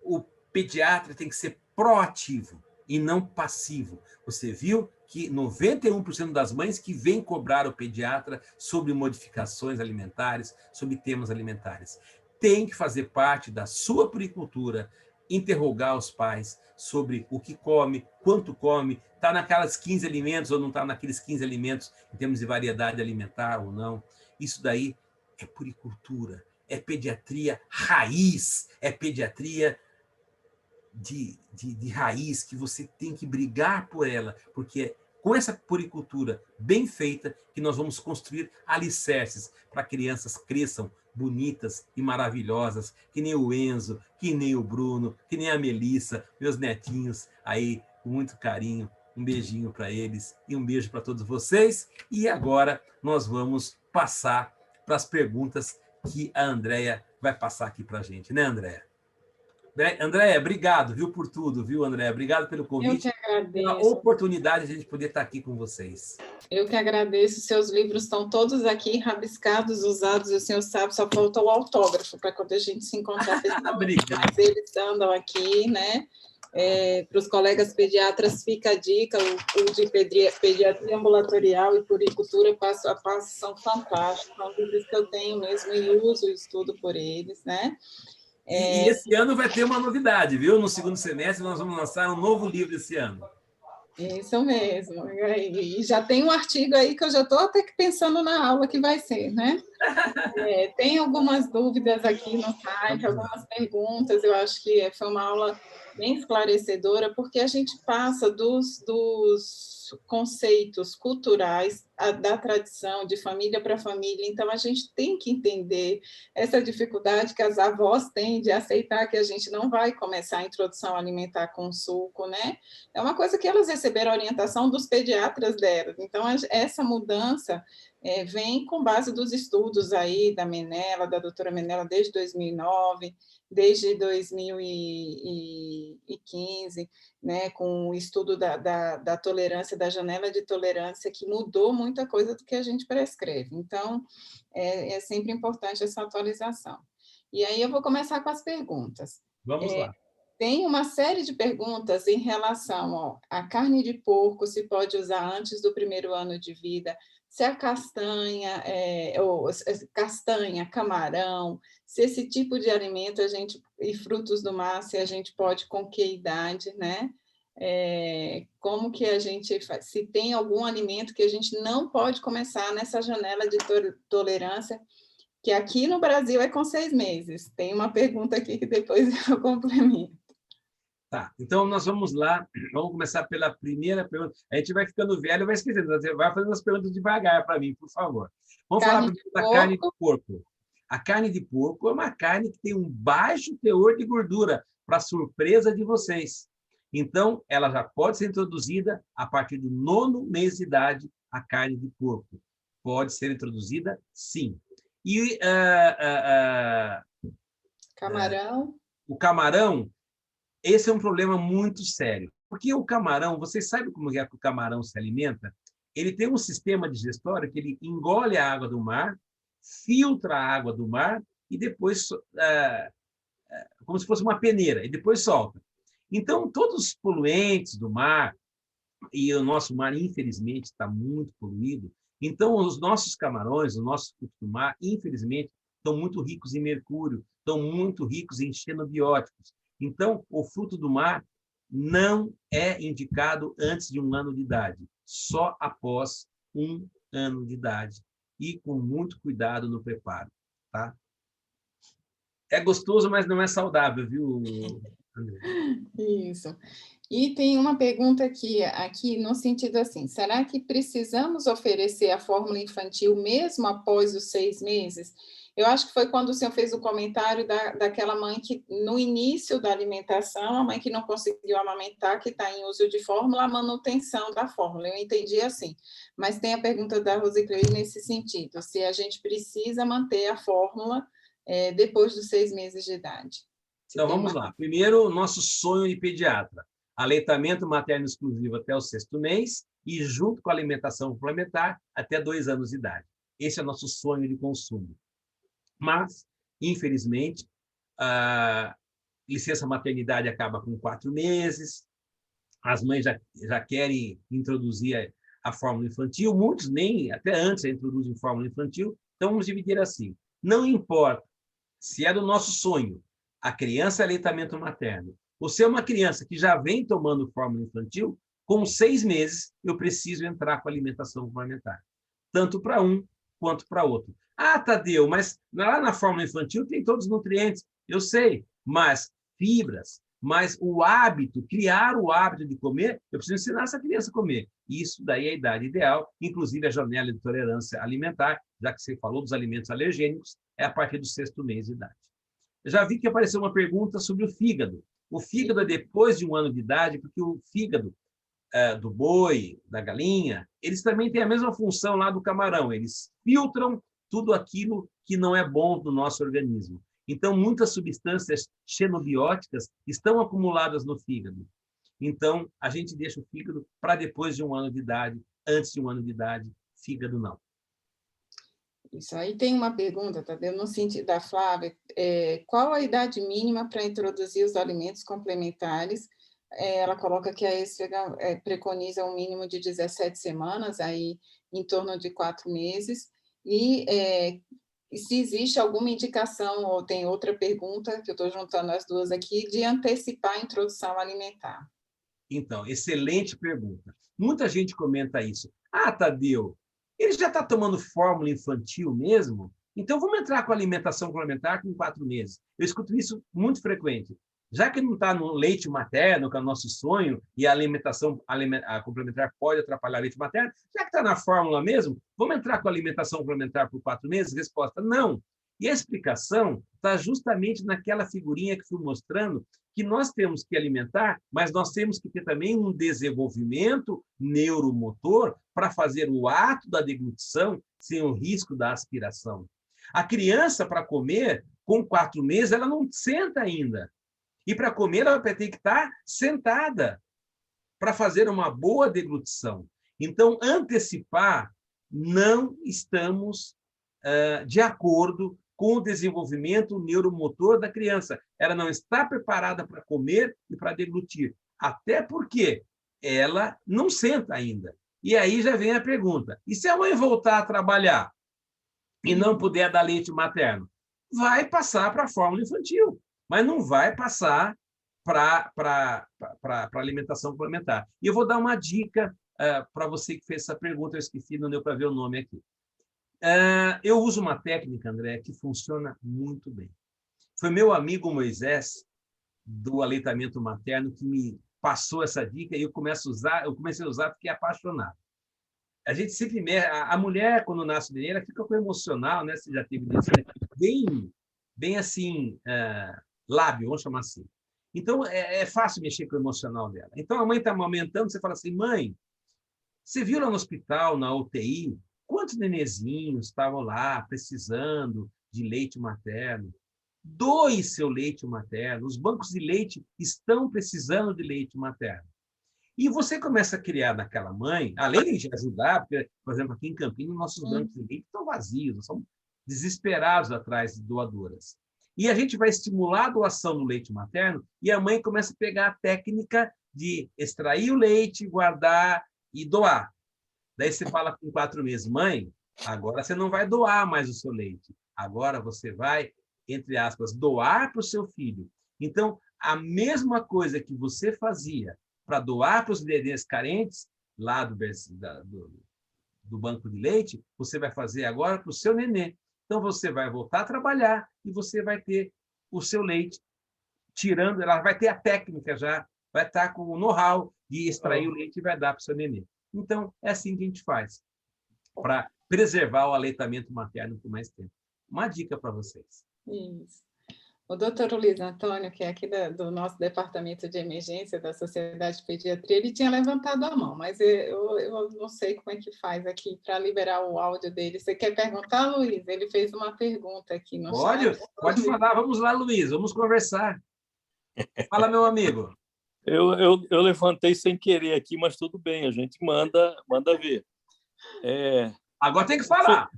O pediatra tem que ser proativo e não passivo. Você viu que 91% das mães que vêm cobrar o pediatra sobre modificações alimentares, sobre temas alimentares, tem que fazer parte da sua puricultura, interrogar os pais sobre o que come, quanto come, está naquelas 15 alimentos ou não está naqueles 15 alimentos em termos de variedade alimentar ou não. Isso daí é puricultura, é pediatria raiz, é pediatria de raiz, que você tem que brigar por ela, porque é com essa puricultura bem feita que nós vamos construir alicerces para crianças cresçam bonitas e maravilhosas, que nem o Enzo, que nem o Bruno, que nem a Melissa, meus netinhos aí, com muito carinho. Um beijinho para eles e um beijo para todos vocês. E agora nós vamos passar para as perguntas que a Andréia vai passar aqui para a gente, né, Andréia? Andréia, obrigado, viu, por tudo, viu, Andréia? Obrigado pelo convite. Eu que agradeço. Pela oportunidade de a gente poder estar aqui com vocês. Eu que agradeço. Seus livros estão todos aqui, rabiscados, usados, e o senhor sabe, só falta o autógrafo para quando a gente se encontrar pessoalmente. Mas eles andam aqui, né? Para os colegas pediatras, fica a dica, o de pediatria ambulatorial e puricultura, passo a passo, são fantásticos, são livros que eu tenho mesmo e uso e estudo por eles, né? E esse ano vai ter uma novidade, viu? No segundo semestre, nós vamos lançar um novo livro esse ano. Isso mesmo. E já tem um artigo aí que eu já estou até que pensando na aula que vai ser, né? Tem algumas dúvidas aqui no site, algumas perguntas. Eu acho que foi uma aula bem esclarecedora, porque a gente passa dos conceitos culturais, da tradição, de família para família. Então, a gente tem que entender essa dificuldade que as avós têm de aceitar que a gente não vai começar a introdução alimentar com suco, né? É uma coisa que elas receberam a orientação dos pediatras delas. Então, essa mudança vem com base dos estudos aí da Menela, da doutora Menela, desde 2009, desde 2015, né, com o estudo da tolerância, da janela de tolerância, que mudou muita coisa do que a gente prescreve. Então, é sempre importante essa atualização. E aí eu vou começar com as perguntas. Vamos lá. Tem uma série de perguntas em relação à carne de porco, se pode usar antes do 1º ano de vida, se a castanha, camarão, se esse tipo de alimento e frutos do mar, se a gente pode, com que idade, né? Como que a gente faz, se tem algum alimento que a gente não pode começar nessa janela de tolerância, que aqui no Brasil é com 6 meses. Tem uma pergunta aqui que depois eu complemento. Tá, então nós vamos lá, vamos começar pela primeira pergunta. A gente vai ficando velho e vai esquecendo, você vai fazendo as perguntas devagar para mim, por favor. Vamos falar primeiro da carne de porco. A carne de porco é uma carne que tem um baixo teor de gordura, para surpresa de vocês. Então, ela já pode ser introduzida a partir do 9º mês de idade, a carne de porco. Pode ser introduzida, sim. E camarão? O camarão, esse é um problema muito sério. Porque o camarão, vocês sabem como é que o camarão se alimenta? Ele tem um sistema digestório que ele engole a água do mar, filtra a água do mar e depois, como se fosse uma peneira, e depois solta. Então, todos os poluentes do mar, e o nosso mar, infelizmente, está muito poluído, então os nossos camarões, os nossos frutos do mar, infelizmente, estão muito ricos em mercúrio, estão muito ricos em xenobióticos. Então, o fruto do mar não é indicado antes de 1 ano de idade, só após 1 ano de idade. E com muito cuidado no preparo, tá? É gostoso, mas não é saudável, viu, André? Isso. E tem uma pergunta aqui no sentido assim, será que precisamos oferecer a fórmula infantil mesmo após os 6 meses? Eu acho que foi quando o senhor fez o comentário daquela mãe que, no início da alimentação, a mãe que não conseguiu amamentar, que está em uso de fórmula, a manutenção da fórmula. Eu entendi assim. Mas tem a pergunta da Rosicleide nesse sentido, se a gente precisa manter a fórmula depois dos 6 meses de idade. Então, vamos lá. Primeiro, o nosso sonho de pediatra. Aleitamento materno exclusivo até o 6º mês e junto com a alimentação complementar até 2 anos de idade. Esse é o nosso sonho de consumo. Mas, infelizmente, a licença maternidade acaba com 4 meses, as mães já querem introduzir a fórmula infantil, muitos nem, até antes, introduzem fórmula infantil, então vamos dividir assim. Não importa se é do nosso sonho a criança é aleitamento materno, ou se é uma criança que já vem tomando fórmula infantil, com 6 meses eu preciso entrar com alimentação complementar, tanto para um quanto para outro. Ah, Tadeu, mas lá na fórmula infantil tem todos os nutrientes, eu sei, mas fibras, mas o hábito, criar o hábito de comer, eu preciso ensinar essa criança a comer. Isso daí é a idade ideal, inclusive a janela de tolerância alimentar, já que você falou dos alimentos alergênicos, é a partir do 6º mês de idade. Eu já vi que apareceu uma pergunta sobre o fígado. O fígado é depois de 1 ano de idade, porque o fígado do boi, da galinha, eles também têm a mesma função lá do camarão. Eles filtram tudo aquilo que não é bom do nosso organismo. Então, muitas substâncias xenobióticas estão acumuladas no fígado. Então, a gente deixa o fígado para depois de 1 ano de idade. Antes de 1 ano de idade, fígado não. Isso aí tem uma pergunta, Tadeu, no sentido da Flávia, qual a idade mínima para introduzir os alimentos complementares? Ela coloca que a ESFEGA preconiza um mínimo de 17 semanas, aí em torno de 4 meses, e se existe alguma indicação, ou tem outra pergunta, que eu estou juntando as duas aqui, de antecipar a introdução alimentar. Então, excelente pergunta. Muita gente comenta isso. Ah, Tadeu, ele já está tomando fórmula infantil mesmo? Então, vamos entrar com alimentação complementar com 4 meses. Eu escuto isso muito frequente. Já que não está no leite materno, que é o nosso sonho, e a alimentação complementar pode atrapalhar o leite materno, já que está na fórmula mesmo, vamos entrar com alimentação complementar por 4 meses? Resposta, não. E a explicação está justamente naquela figurinha que fui mostrando, que nós temos que alimentar, mas nós temos que ter também um desenvolvimento neuromotor para fazer o ato da deglutição sem o risco da aspiração. A criança, para comer, com 4 meses, ela não senta ainda. E para comer, ela vai ter que estar sentada para fazer uma boa deglutição. Então, antecipar, não estamos de acordo com o desenvolvimento neuromotor da criança. Ela não está preparada para comer e para deglutir. Até porque ela não senta ainda. E aí já vem a pergunta, e se a mãe voltar a trabalhar e não puder dar leite materno? Vai passar para a fórmula infantil, mas não vai passar para alimentação complementar. E eu vou dar uma dica para você que fez essa pergunta, eu esqueci, não deu para ver o nome aqui. Eu uso uma técnica, André, que funciona muito bem. Foi meu amigo Moisés, do aleitamento materno, que me passou essa dica e eu comecei a usar, fiquei apaixonado. A gente sempre... A mulher, quando nasce o neném, ela fica com emocional, né? Você já teve isso, né? Bem assim, lábil, vamos chamar assim. Então, é fácil mexer com o emocional dela. Então, a mãe está amamentando, você fala assim, mãe, você viu lá no hospital, na UTI, quantos nenezinhos estavam lá precisando de leite materno? Doe seu leite materno. Os bancos de leite estão precisando de leite materno. E você começa a criar naquela mãe, além de ajudar, porque, por exemplo, aqui em Campinas, nossos bancos de leite estão vazios, nós somos desesperados atrás de doadoras. E a gente vai estimular a doação do leite materno e a mãe começa a pegar a técnica de extrair o leite, guardar e doar. Daí você fala com 4 meses, mãe, agora você não vai doar mais o seu leite. Agora você vai, entre aspas, doar para o seu filho. Então, a mesma coisa que você fazia para doar para os bebês carentes, lá do banco de leite, você vai fazer agora para o seu nenê. Então, você vai voltar a trabalhar e você vai ter o seu leite tirando, ela vai ter a técnica já, vai estar com o know-how de extrair o leite e vai dar para o seu nenê. Então, é assim que a gente faz, para preservar o aleitamento materno por mais tempo. Uma dica para vocês. Isso. O doutor Luiz Antônio, que é aqui do nosso departamento de emergência da Sociedade de Pediatria, ele tinha levantado a mão, mas eu não sei como é que faz aqui para liberar o áudio dele. Você quer perguntar, Luiz? Ele fez uma pergunta aqui no chat. Pode falar. Vamos lá, Luiz, vamos conversar. Fala, meu amigo. Eu levantei sem querer aqui, mas tudo bem, a gente manda ver. Agora tem que falar.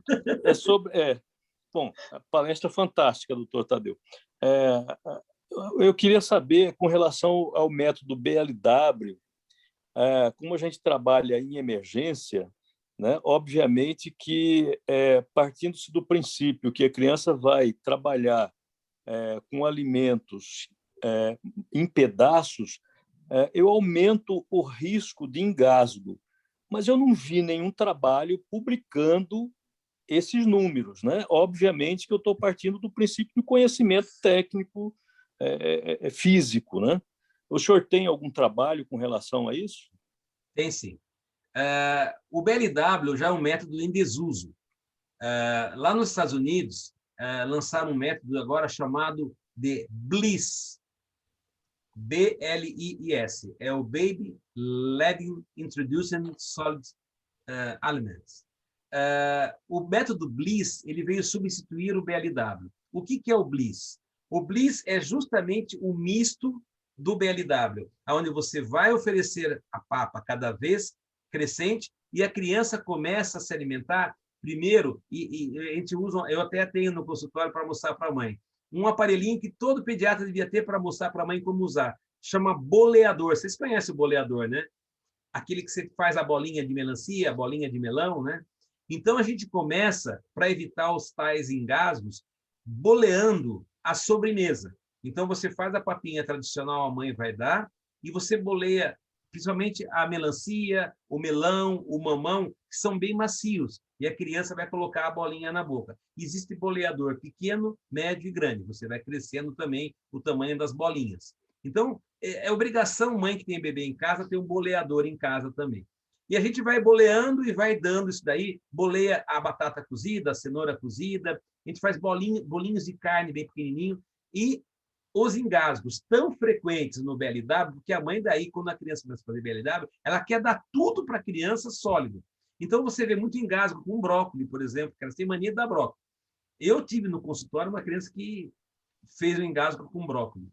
Bom, a palestra fantástica, doutor Tadeu. Eu queria saber, com relação ao método BLW, como a gente trabalha em emergência, né? Obviamente que, partindo-se do princípio que a criança vai trabalhar com alimentos em pedaços, eu aumento o risco de engasgo. Mas eu não vi nenhum trabalho publicando esses números, né? Obviamente que eu estou partindo do princípio do conhecimento técnico físico, né? O senhor tem algum trabalho com relação a isso? Tem sim. O BLW já é um método em desuso. Lá nos Estados Unidos, lançaram um método agora chamado de BLIS. B-L-I-I-S. É o Baby Led Introducing Solid Aliments. O método BLIS ele veio substituir o BLW. O que é o BLIS? O BLIS é justamente o misto do BLW, onde você vai oferecer a papa cada vez crescente e a criança começa a se alimentar primeiro, e a gente usa, eu até tenho no consultório para mostrar para a mãe, um aparelhinho que todo pediatra devia ter para mostrar para a mãe como usar. Chama boleador. Vocês conhecem o boleador, né? Aquele que você faz a bolinha de melancia, a bolinha de melão, né? Então, a gente começa, para evitar os tais engasgos, boleando a sobremesa. Então, você faz a papinha tradicional, a mãe vai dar, e você boleia, principalmente a melancia, o melão, o mamão, que são bem macios, e a criança vai colocar a bolinha na boca. Existe boleador pequeno, médio e grande. Você vai crescendo também o tamanho das bolinhas. Então, é obrigação, mãe que tem bebê em casa, ter um boleador em casa também. E a gente vai boleando e vai dando isso daí, boleia a batata cozida, a cenoura cozida, a gente faz bolinhos de carne bem pequenininho, e os engasgos tão frequentes no BLW, que a mãe daí, quando a criança começa a fazer BLW, ela quer dar tudo para a criança sólido. Então, você vê muito engasgo com brócolis, por exemplo, que elas têm mania de dar brócolis. Eu tive no consultório uma criança que fez um engasgo com brócolis.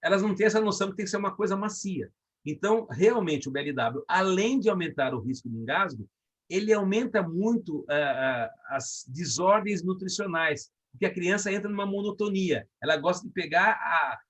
Elas não têm essa noção que tem que ser uma coisa macia. Então, realmente, o BLW, além de aumentar o risco de engasgo, ele aumenta muito as desordens nutricionais, porque a criança entra numa monotonia. Ela gosta de pegar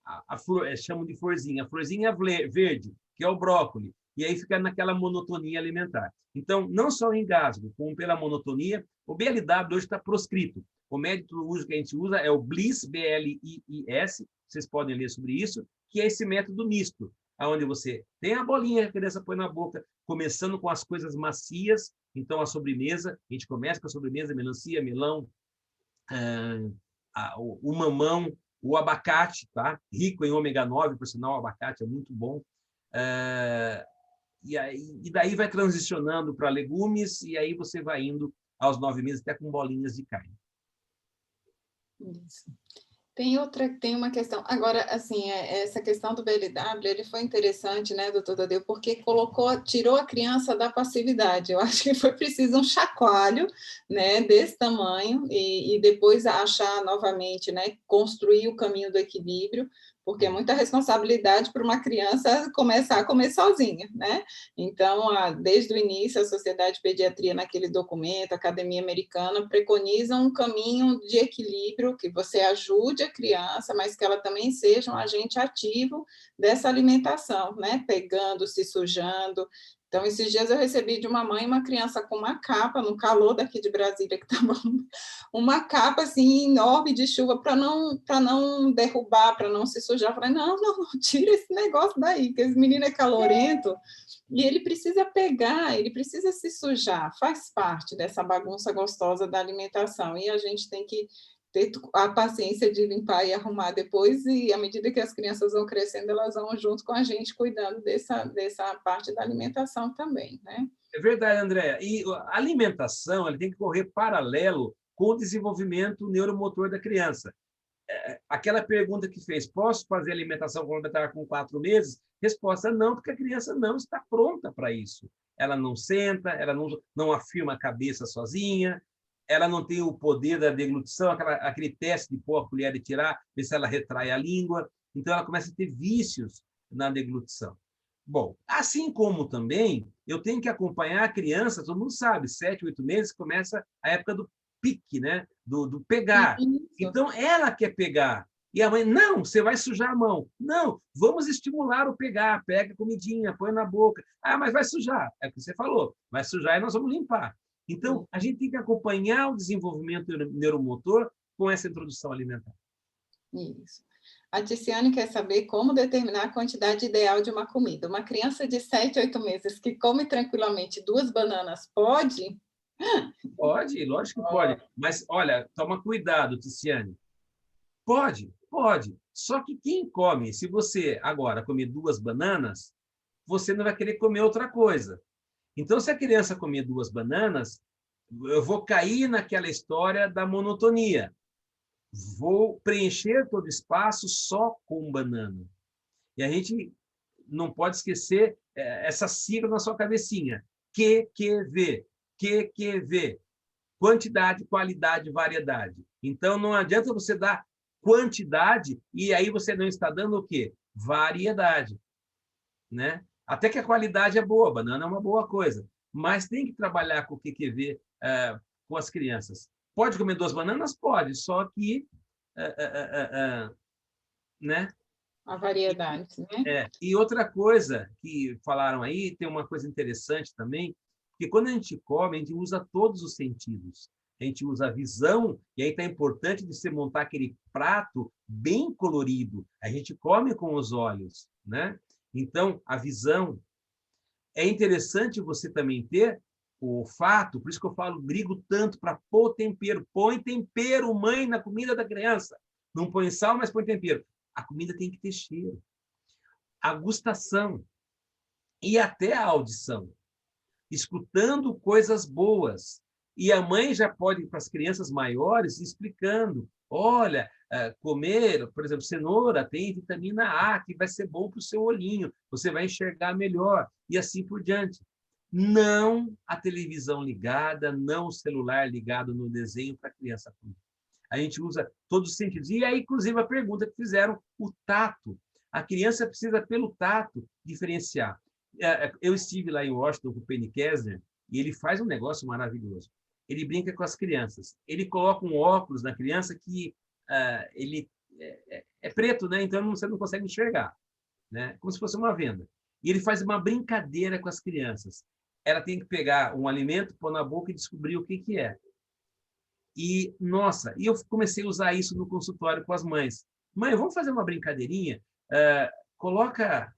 a flor, chamam de florzinha, a florzinha verde, que é o brócolis, e aí fica naquela monotonia alimentar. Então, não só o engasgo, como pela monotonia, o BLW hoje está proscrito. O método que a gente usa é o BLIS, B-L-I-I-S, vocês podem ler sobre isso, que é esse método misto. onde você tem a bolinha que a criança põe na boca, começando com as coisas macias. Então, a sobremesa, a gente começa com a sobremesa, melancia, melão, o mamão, o abacate, tá? Rico em ômega 9, por sinal, o abacate é muito bom. E daí vai transicionando para legumes, e aí você vai indo aos 9 meses até com bolinhas de carne. Isso. Tem uma questão. Agora, assim, essa questão do BLW, ele foi interessante, né, doutor Tadeu, porque tirou a criança da passividade. Eu acho que foi preciso um chacoalho, né, desse tamanho, e depois achar novamente, né, construir o caminho do equilíbrio, porque é muita responsabilidade para uma criança começar a comer sozinha, né? Então, desde o início, a Sociedade de Pediatria, naquele documento, a Academia Americana, preconiza um caminho de equilíbrio, que você ajude a criança, mas que ela também seja um agente ativo dessa alimentação, né? Pegando, se sujando. Então, esses dias eu recebi de uma mãe uma criança com uma capa, no calor daqui de Brasília, que estava uma capa assim enorme de chuva para não derrubar, para não se sujar. Eu falei, não, tira esse negócio daí, que esse menino é calorento e ele precisa pegar, ele precisa se sujar, faz parte dessa bagunça gostosa da alimentação, e a gente tem que ter a paciência de limpar e arrumar depois, e à medida que as crianças vão crescendo, elas vão junto com a gente cuidando dessa parte da alimentação também, né? É verdade, Andréa. E a alimentação ela tem que correr paralelo com o desenvolvimento neuromotor da criança. Aquela pergunta que fez, posso fazer alimentação complementar com 4 meses? Resposta, não, porque a criança não está pronta para isso. Ela não senta, ela não afirma a cabeça sozinha, ela não tem o poder da deglutição, aquele teste de pôr a colher e tirar, ver se ela retrai a língua. Então, ela começa a ter vícios na deglutição. Bom, assim como também eu tenho que acompanhar a criança, todo mundo sabe, 7, 8 meses começa a época do pique, né? do pegar. Isso. Então, ela quer pegar. E a mãe, não, você vai sujar a mão. Não, vamos estimular o pegar. Pega a comidinha, põe na boca. Ah, mas vai sujar. É o que você falou. Vai sujar e nós vamos limpar. Então, a gente tem que acompanhar o desenvolvimento neuromotor com essa introdução alimentar. Isso. A Ticiane quer saber como determinar a quantidade ideal de uma comida. Uma criança de 7, 8 meses que come tranquilamente 2 bananas, pode? Pode, lógico que pode. Mas, olha, toma cuidado, Ticiane. Pode. Só que quem come, se você agora comer 2 bananas, você não vai querer comer outra coisa. Então, se a criança comer 2 bananas, eu vou cair naquela história da monotonia. Vou preencher todo o espaço só com banana. E a gente não pode esquecer essa sigla na sua cabecinha. QQV. QQV. Quantidade, qualidade, variedade. Então, não adianta você dar quantidade e aí você não está dando o quê? Variedade. Né? Até que a qualidade é boa, banana é uma boa coisa, mas tem que trabalhar com o QQV com as crianças. Pode comer 2 bananas? Pode, só que né? A variedade, né? E outra coisa que falaram aí, tem uma coisa interessante também, que quando a gente come, a gente usa todos os sentidos. A gente usa a visão, e aí está importante de você montar aquele prato bem colorido. A gente come com os olhos, né? Então, a visão. É interessante você também ter o olfato, por isso que eu falo, brigo tanto para pôr tempero. Põe tempero, mãe, na comida da criança. Não põe sal, mas põe tempero. A comida tem que ter cheiro. A gustação. E até a audição. Escutando coisas boas. E a mãe já pode ir para as crianças maiores explicando. Olha, comer, por exemplo, cenoura tem vitamina A, que vai ser bom para o seu olhinho. Você vai enxergar melhor. E assim por diante. Não a televisão ligada, não o celular ligado no desenho para a criança comer. A gente usa todos os sentidos. E aí, inclusive, a pergunta que fizeram, o tato. A criança precisa, pelo tato, diferenciar. Eu estive lá em Washington com o Penny Kessler e ele faz um negócio maravilhoso. Ele brinca com as crianças. Ele coloca um óculos na criança que ele é preto, né? Então você não consegue enxergar, né? Como se fosse uma venda. E ele faz uma brincadeira com as crianças. Ela tem que pegar um alimento, pôr na boca e descobrir o que é. E, nossa, eu comecei a usar isso no consultório com as mães. Mãe, vamos fazer uma brincadeirinha? Coloca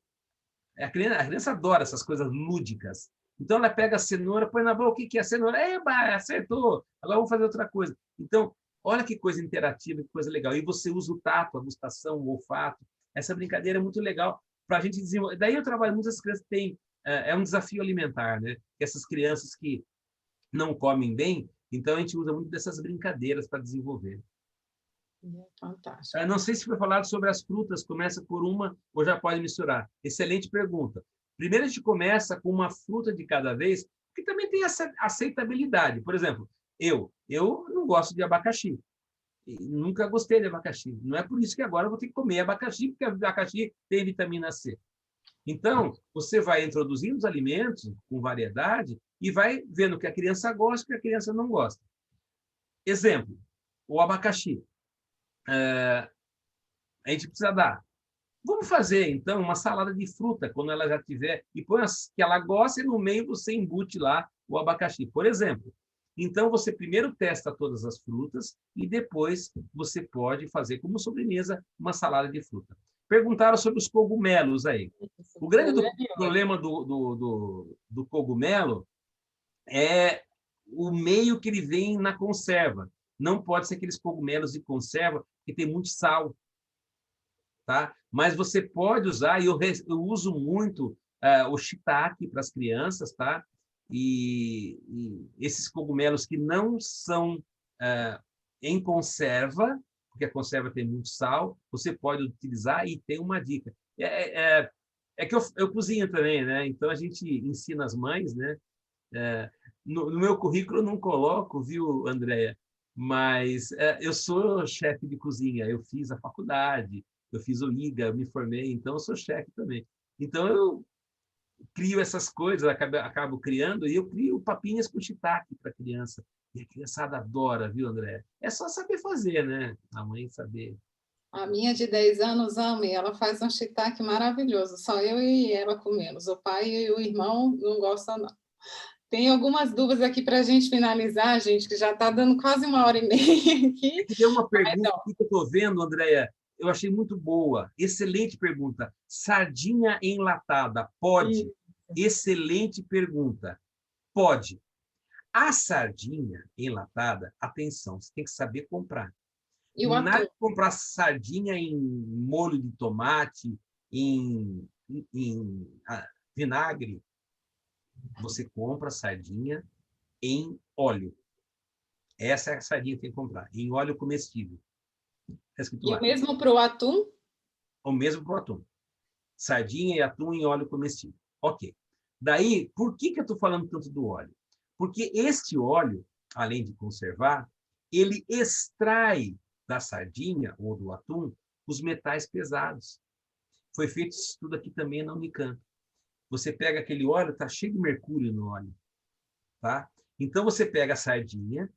A criança adora essas coisas lúdicas. Então, ela pega a cenoura, põe na boca, o que é a cenoura? Eba, acertou! Agora vamos fazer outra coisa. Então, olha que coisa interativa, que coisa legal. E você usa o tato, a gustação, o olfato. Essa brincadeira é muito legal para a gente desenvolver. Daí eu trabalho, muitas crianças têm... É um desafio alimentar, né? Essas crianças que não comem bem, então a gente usa muito dessas brincadeiras para desenvolver. Fantástico. Não sei se foi falado sobre as frutas, começa por uma ou já pode misturar. Excelente pergunta. Primeiro a gente começa com uma fruta de cada vez, que também tem essa aceitabilidade. Por exemplo, eu não gosto de abacaxi. Nunca gostei de abacaxi. Não é por isso que agora eu vou ter que comer abacaxi, porque abacaxi tem vitamina C. Então, você vai introduzindo os alimentos com variedade e vai vendo o que a criança gosta e o que a criança não gosta. Exemplo, o abacaxi. A gente precisa dar. Vamos fazer, então, uma salada de fruta, quando ela já tiver, e põe as que ela gosta e no meio você embute lá o abacaxi, por exemplo. Então, você primeiro testa todas as frutas e depois você pode fazer como sobremesa uma salada de fruta. Perguntaram sobre os cogumelos aí. O grande problema do cogumelo é o meio que ele vem na conserva. Não pode ser aqueles cogumelos de conserva que tem muito sal. Tá? Mas você pode usar, e eu uso muito o shiitake para as crianças, tá? E esses cogumelos que não são em conserva, porque a conserva tem muito sal, você pode utilizar e tem uma dica. É que eu cozinho também, né? Então a gente ensina as mães, né? No meu currículo eu não coloco, viu, Andréia? Mas eu sou chefe de cozinha, eu fiz a faculdade, eu fiz o IGA, eu me formei, então eu sou chefe também. Então eu crio essas coisas, acabo criando, e eu crio papinhas com shiitake para a criança. E a criançada adora, viu, André? É só saber fazer, né? A mãe saber. A minha de 10 anos ama e ela faz um shiitake maravilhoso. Só eu e ela comemos. O pai e o irmão não gostam, não. Tem algumas dúvidas aqui para a gente finalizar, gente, que já está dando quase 1h30 aqui. Tem uma pergunta aqui que eu estou vendo, Andréia, eu achei muito boa. Excelente pergunta. Sardinha enlatada, pode? Excelente pergunta. Pode. A sardinha enlatada, atenção, você tem que saber comprar. E o atum? Nada de comprar sardinha em molho de tomate, em vinagre. Você compra sardinha em óleo. Essa é a sardinha que tem que comprar, em óleo comestível. E o mesmo para o atum? O mesmo para o atum. Sardinha e atum em óleo comestível. Ok. Daí, por que eu estou falando tanto do óleo? Porque este óleo, além de conservar, ele extrai da sardinha ou do atum os metais pesados. Foi feito esse estudo aqui também na Unicamp. Você pega aquele óleo, está cheio de mercúrio no óleo. Tá? Então, você pega a sardinha,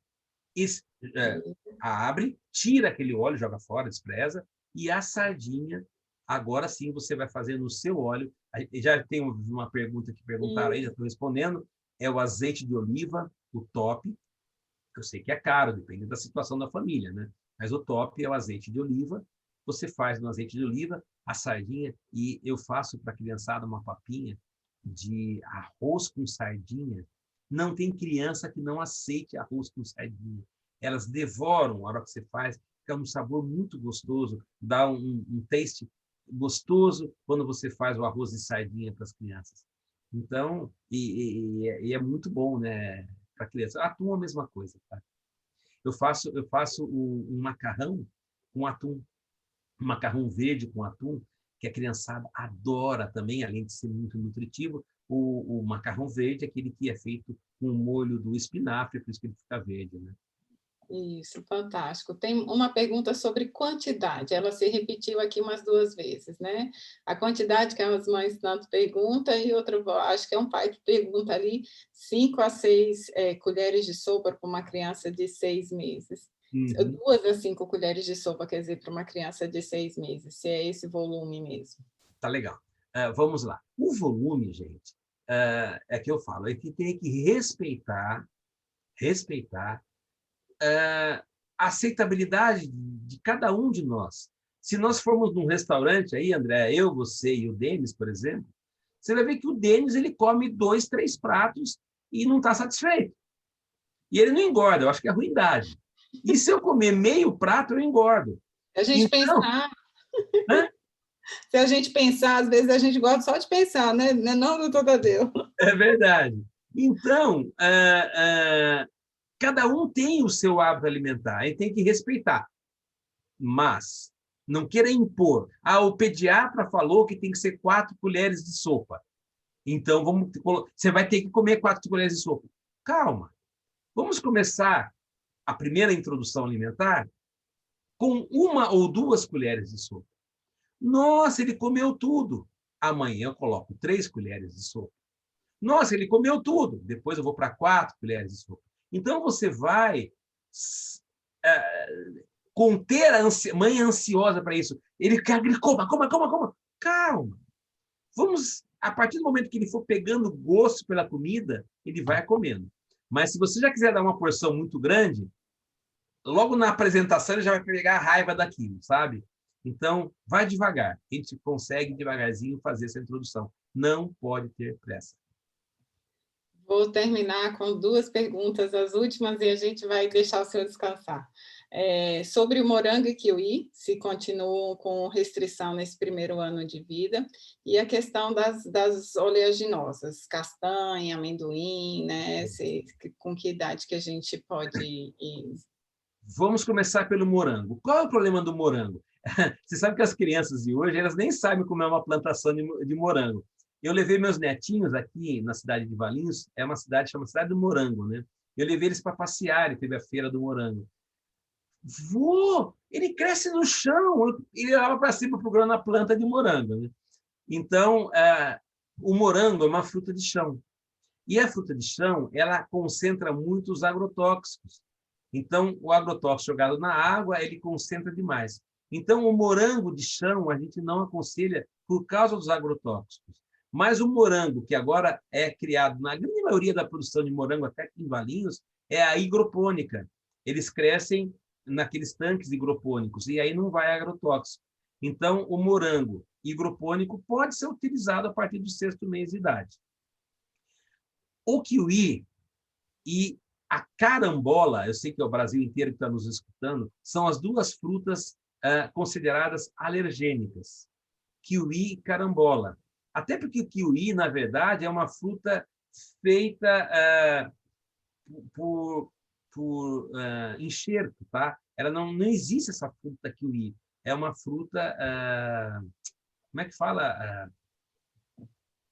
abre, tira aquele óleo, joga fora, despreza, e a sardinha, agora sim você vai fazer no seu óleo. Já tem uma pergunta que perguntaram aí, já estou respondendo, é o azeite de oliva, o top, que eu sei que é caro, depende da situação da família, né? Mas o top é o azeite de oliva, você faz no azeite de oliva a sardinha, e eu faço para a criançada uma papinha de arroz com sardinha. Não tem criança que não aceite arroz com sardinha. Elas devoram a hora que você faz, fica um sabor muito gostoso, dá um taste gostoso quando você faz o arroz de sardinha para as crianças. Então, é muito bom, né, para a criança. Atum é a mesma coisa, tá? Eu faço um macarrão com atum, um macarrão verde com atum, que a criançada adora também, além de ser muito nutritivo. O macarrão verde é aquele que é feito com o molho do espinafre, por isso que ele fica verde, né? Isso, fantástico. Tem uma pergunta sobre quantidade, ela se repetiu aqui umas 2 vezes, né? A quantidade que as mães tanto perguntam, e outra, acho que é um pai que pergunta ali, 5 a 6 colheres de sopa para uma criança de 6 meses. 2 a 5 colheres de sopa, quer dizer, para uma criança de 6 meses, se é esse volume mesmo. Tá legal. Vamos lá. O volume, gente, é que eu falo, é que tem que respeitar a aceitabilidade de cada um de nós. Se nós formos num restaurante aí, André, eu, você e o Denis, por exemplo, você vai ver que o Denis ele come 2, 3 pratos e não está satisfeito. E ele não engorda, eu acho que é ruindade. E se eu comer meio prato, eu engordo. Se a gente pensar... Hã? Se a gente pensar, às vezes a gente gosta só de pensar, né? Não, doutor Tadeu? É verdade. Então, cada um tem o seu hábito alimentar, e tem que respeitar. Mas não queira impor. O pediatra falou que tem que ser 4 colheres de sopa. Então, você vai ter que comer 4 colheres de sopa. Calma. Vamos começar a primeira introdução alimentar com 1 ou 2 colheres de sopa. Nossa, ele comeu tudo. Amanhã eu coloco 3 colheres de sopa. Nossa, ele comeu tudo. Depois eu vou para 4 colheres de sopa. Então, você vai conter a mãe ansiosa para isso. Ele quer que coma. Calma. Vamos, a partir do momento que ele for pegando gosto pela comida, ele vai comendo. Mas se você já quiser dar uma porção muito grande, logo na apresentação ele já vai pegar a raiva daquilo, sabe? Então, vai devagar. A gente consegue devagarzinho fazer essa introdução. Não pode ter pressa. Vou terminar com 2 perguntas, as últimas, e a gente vai deixar o senhor descansar. Sobre o morango e kiwi, se continuam com restrição nesse primeiro ano de vida, e a questão das oleaginosas, castanha, amendoim, né? Com que idade que a gente pode ir? Vamos começar pelo morango. Qual é o problema do morango? Você sabe que as crianças de hoje, elas nem sabem como é uma plantação de morango. Eu levei meus netinhos aqui na cidade de Valinhos, é uma cidade chamada Cidade do Morango, né? Eu levei eles para passear, e teve a feira do morango. Vô, ele cresce no chão, ele leva para cima procurando a planta de morango, né? Então, o morango é uma fruta de chão. E a fruta de chão, ela concentra muito os agrotóxicos. Então, o agrotóxico jogado na água, ele concentra demais. Então, o morango de chão, a gente não aconselha por causa dos agrotóxicos. Mas o morango, que agora é criado, na grande maioria da produção de morango, até aqui em Valinhos, é a hidropônica. Eles crescem naqueles tanques hidropônicos, e aí não vai agrotóxico. Então, o morango hidropônico pode ser utilizado a partir do 6º mês de idade. O kiwi e a carambola, eu sei que é o Brasil inteiro que está nos escutando, são as 2 frutas consideradas alergênicas. Kiwi e carambola. Até porque o kiwi, na verdade, é uma fruta feita por enxerto, tá? Ela não existe essa fruta kiwi. É uma fruta, como é que fala?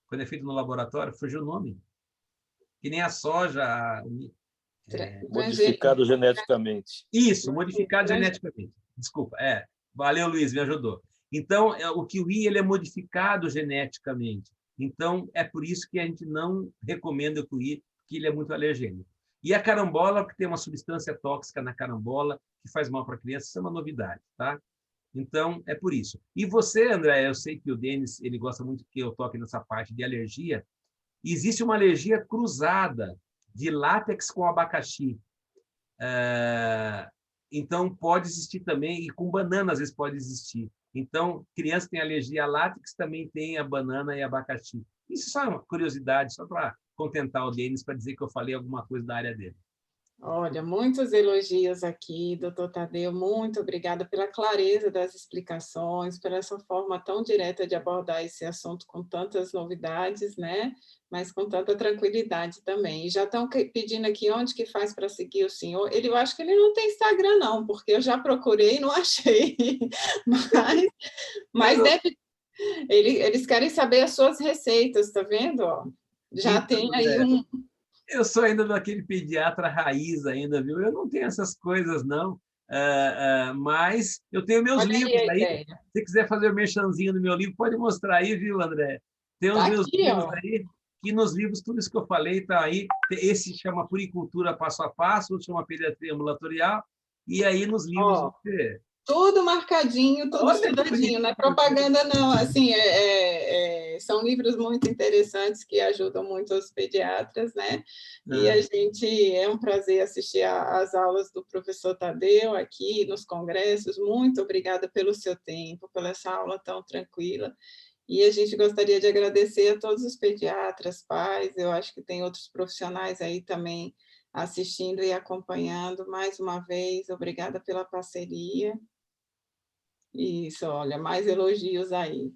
Quando é feito no laboratório, fugiu o nome. Que nem a soja. Modificado geneticamente. Isso, modificado geneticamente. Desculpa. Valeu, Luiz, me ajudou. Então, o kiwi ele é modificado geneticamente. Então, é por isso que a gente não recomenda o kiwi, porque ele é muito alergênico. E a carambola, porque tem uma substância tóxica na carambola que faz mal para a criança, isso é uma novidade, tá? Então, é por isso. E você, André, eu sei que o Denis ele gosta muito que eu toque nessa parte de alergia. Existe uma alergia cruzada de látex com abacaxi. Então, pode existir também, e com banana às vezes pode existir. Então, criança que tem alergia a látex também tem a banana e abacaxi. Isso é só uma curiosidade, só para contentar o Denis, para dizer que eu falei alguma coisa da área dele. Olha, muitos elogios aqui, doutor Tadeu, muito obrigada pela clareza das explicações, por essa forma tão direta de abordar esse assunto com tantas novidades, né? Mas com tanta tranquilidade também. E já estão pedindo aqui onde que faz para seguir o senhor. Eu acho que ele não tem Instagram, não, porque eu já procurei e não achei. Mas deve, eles querem saber as suas receitas, tá vendo? Já então, tem aí um... Eu sou ainda daquele pediatra raiz ainda, viu? Eu não tenho essas coisas, não. Mas eu tenho meus livros aí. Se você quiser fazer o merchanzinho do meu livro, pode mostrar aí, viu, André? Tem os meus livros aí, que nos livros, tudo isso que eu falei está aí. Esse chama Puricultura Passo a Passo, outro chama Pediatria Ambulatorial, e aí nos livros você... Tudo marcadinho, tudo estudadinho, não é propaganda, não. Assim, são livros muito interessantes que ajudam muito os pediatras, né? E a gente, é um prazer assistir às aulas do professor Tadeu aqui nos congressos. Muito obrigada pelo seu tempo, pela essa aula tão tranquila. E a gente gostaria de agradecer a todos os pediatras, pais, eu acho que tem outros profissionais aí também assistindo e acompanhando. Mais uma vez, obrigada pela parceria. Isso, olha, mais elogios aí.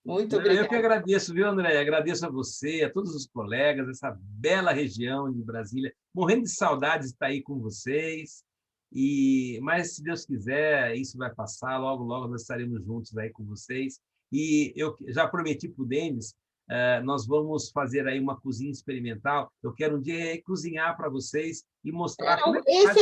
Muito Não, eu que obrigada. agradeço, viu, André? Agradeço a você, a todos os colegas dessa bela região de Brasília. Morrendo de saudades de estar aí com vocês. Mas, se Deus quiser, isso vai passar. Logo, logo nós estaremos juntos aí com vocês. E eu já prometi para o Denis, nós vamos fazer aí uma cozinha experimental. Eu quero um dia aí cozinhar para vocês e mostrar como é que faz.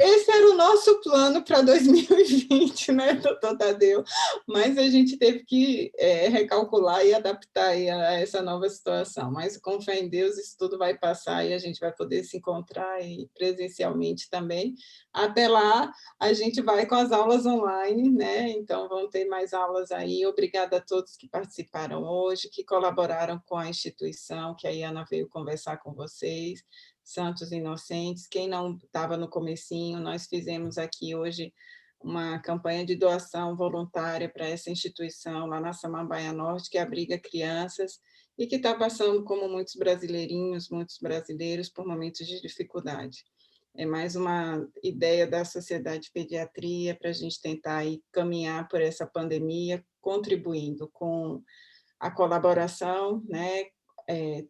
Esse era o nosso plano para 2020, né, doutor Tadeu? Mas a gente teve que recalcular e adaptar aí a essa nova situação. Mas, com fé em Deus, isso tudo vai passar e a gente vai poder se encontrar aí presencialmente também. Até lá, a gente vai com as aulas online, né? Então, vão ter mais aulas aí. Obrigada a todos que participaram hoje, que colaboraram com a instituição, que a Iana veio conversar com vocês. Santos Inocentes. Quem não estava no comecinho, nós fizemos aqui hoje uma campanha de doação voluntária para essa instituição lá na Samambaia Norte, que abriga crianças e que está passando, como muitos brasileirinhos, muitos brasileiros, por momentos de dificuldade. É mais uma ideia da Sociedade de Pediatria para a gente tentar aí caminhar por essa pandemia, contribuindo com a colaboração, né,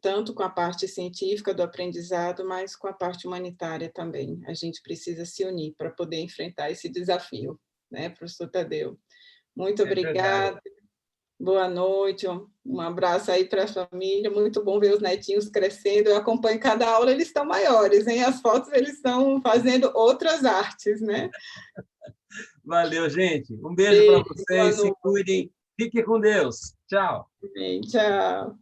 tanto com a parte científica do aprendizado, mas com a parte humanitária também. A gente precisa se unir para poder enfrentar esse desafio, né, professor Tadeu? Muito obrigada. Boa noite, um abraço aí para a família, muito bom ver os netinhos crescendo, eu acompanho cada aula, eles estão maiores, hein? As fotos eles estão fazendo outras artes, né? Valeu, gente. Um beijo para vocês, se cuidem, fiquem com Deus. Tchau. Bem, tchau.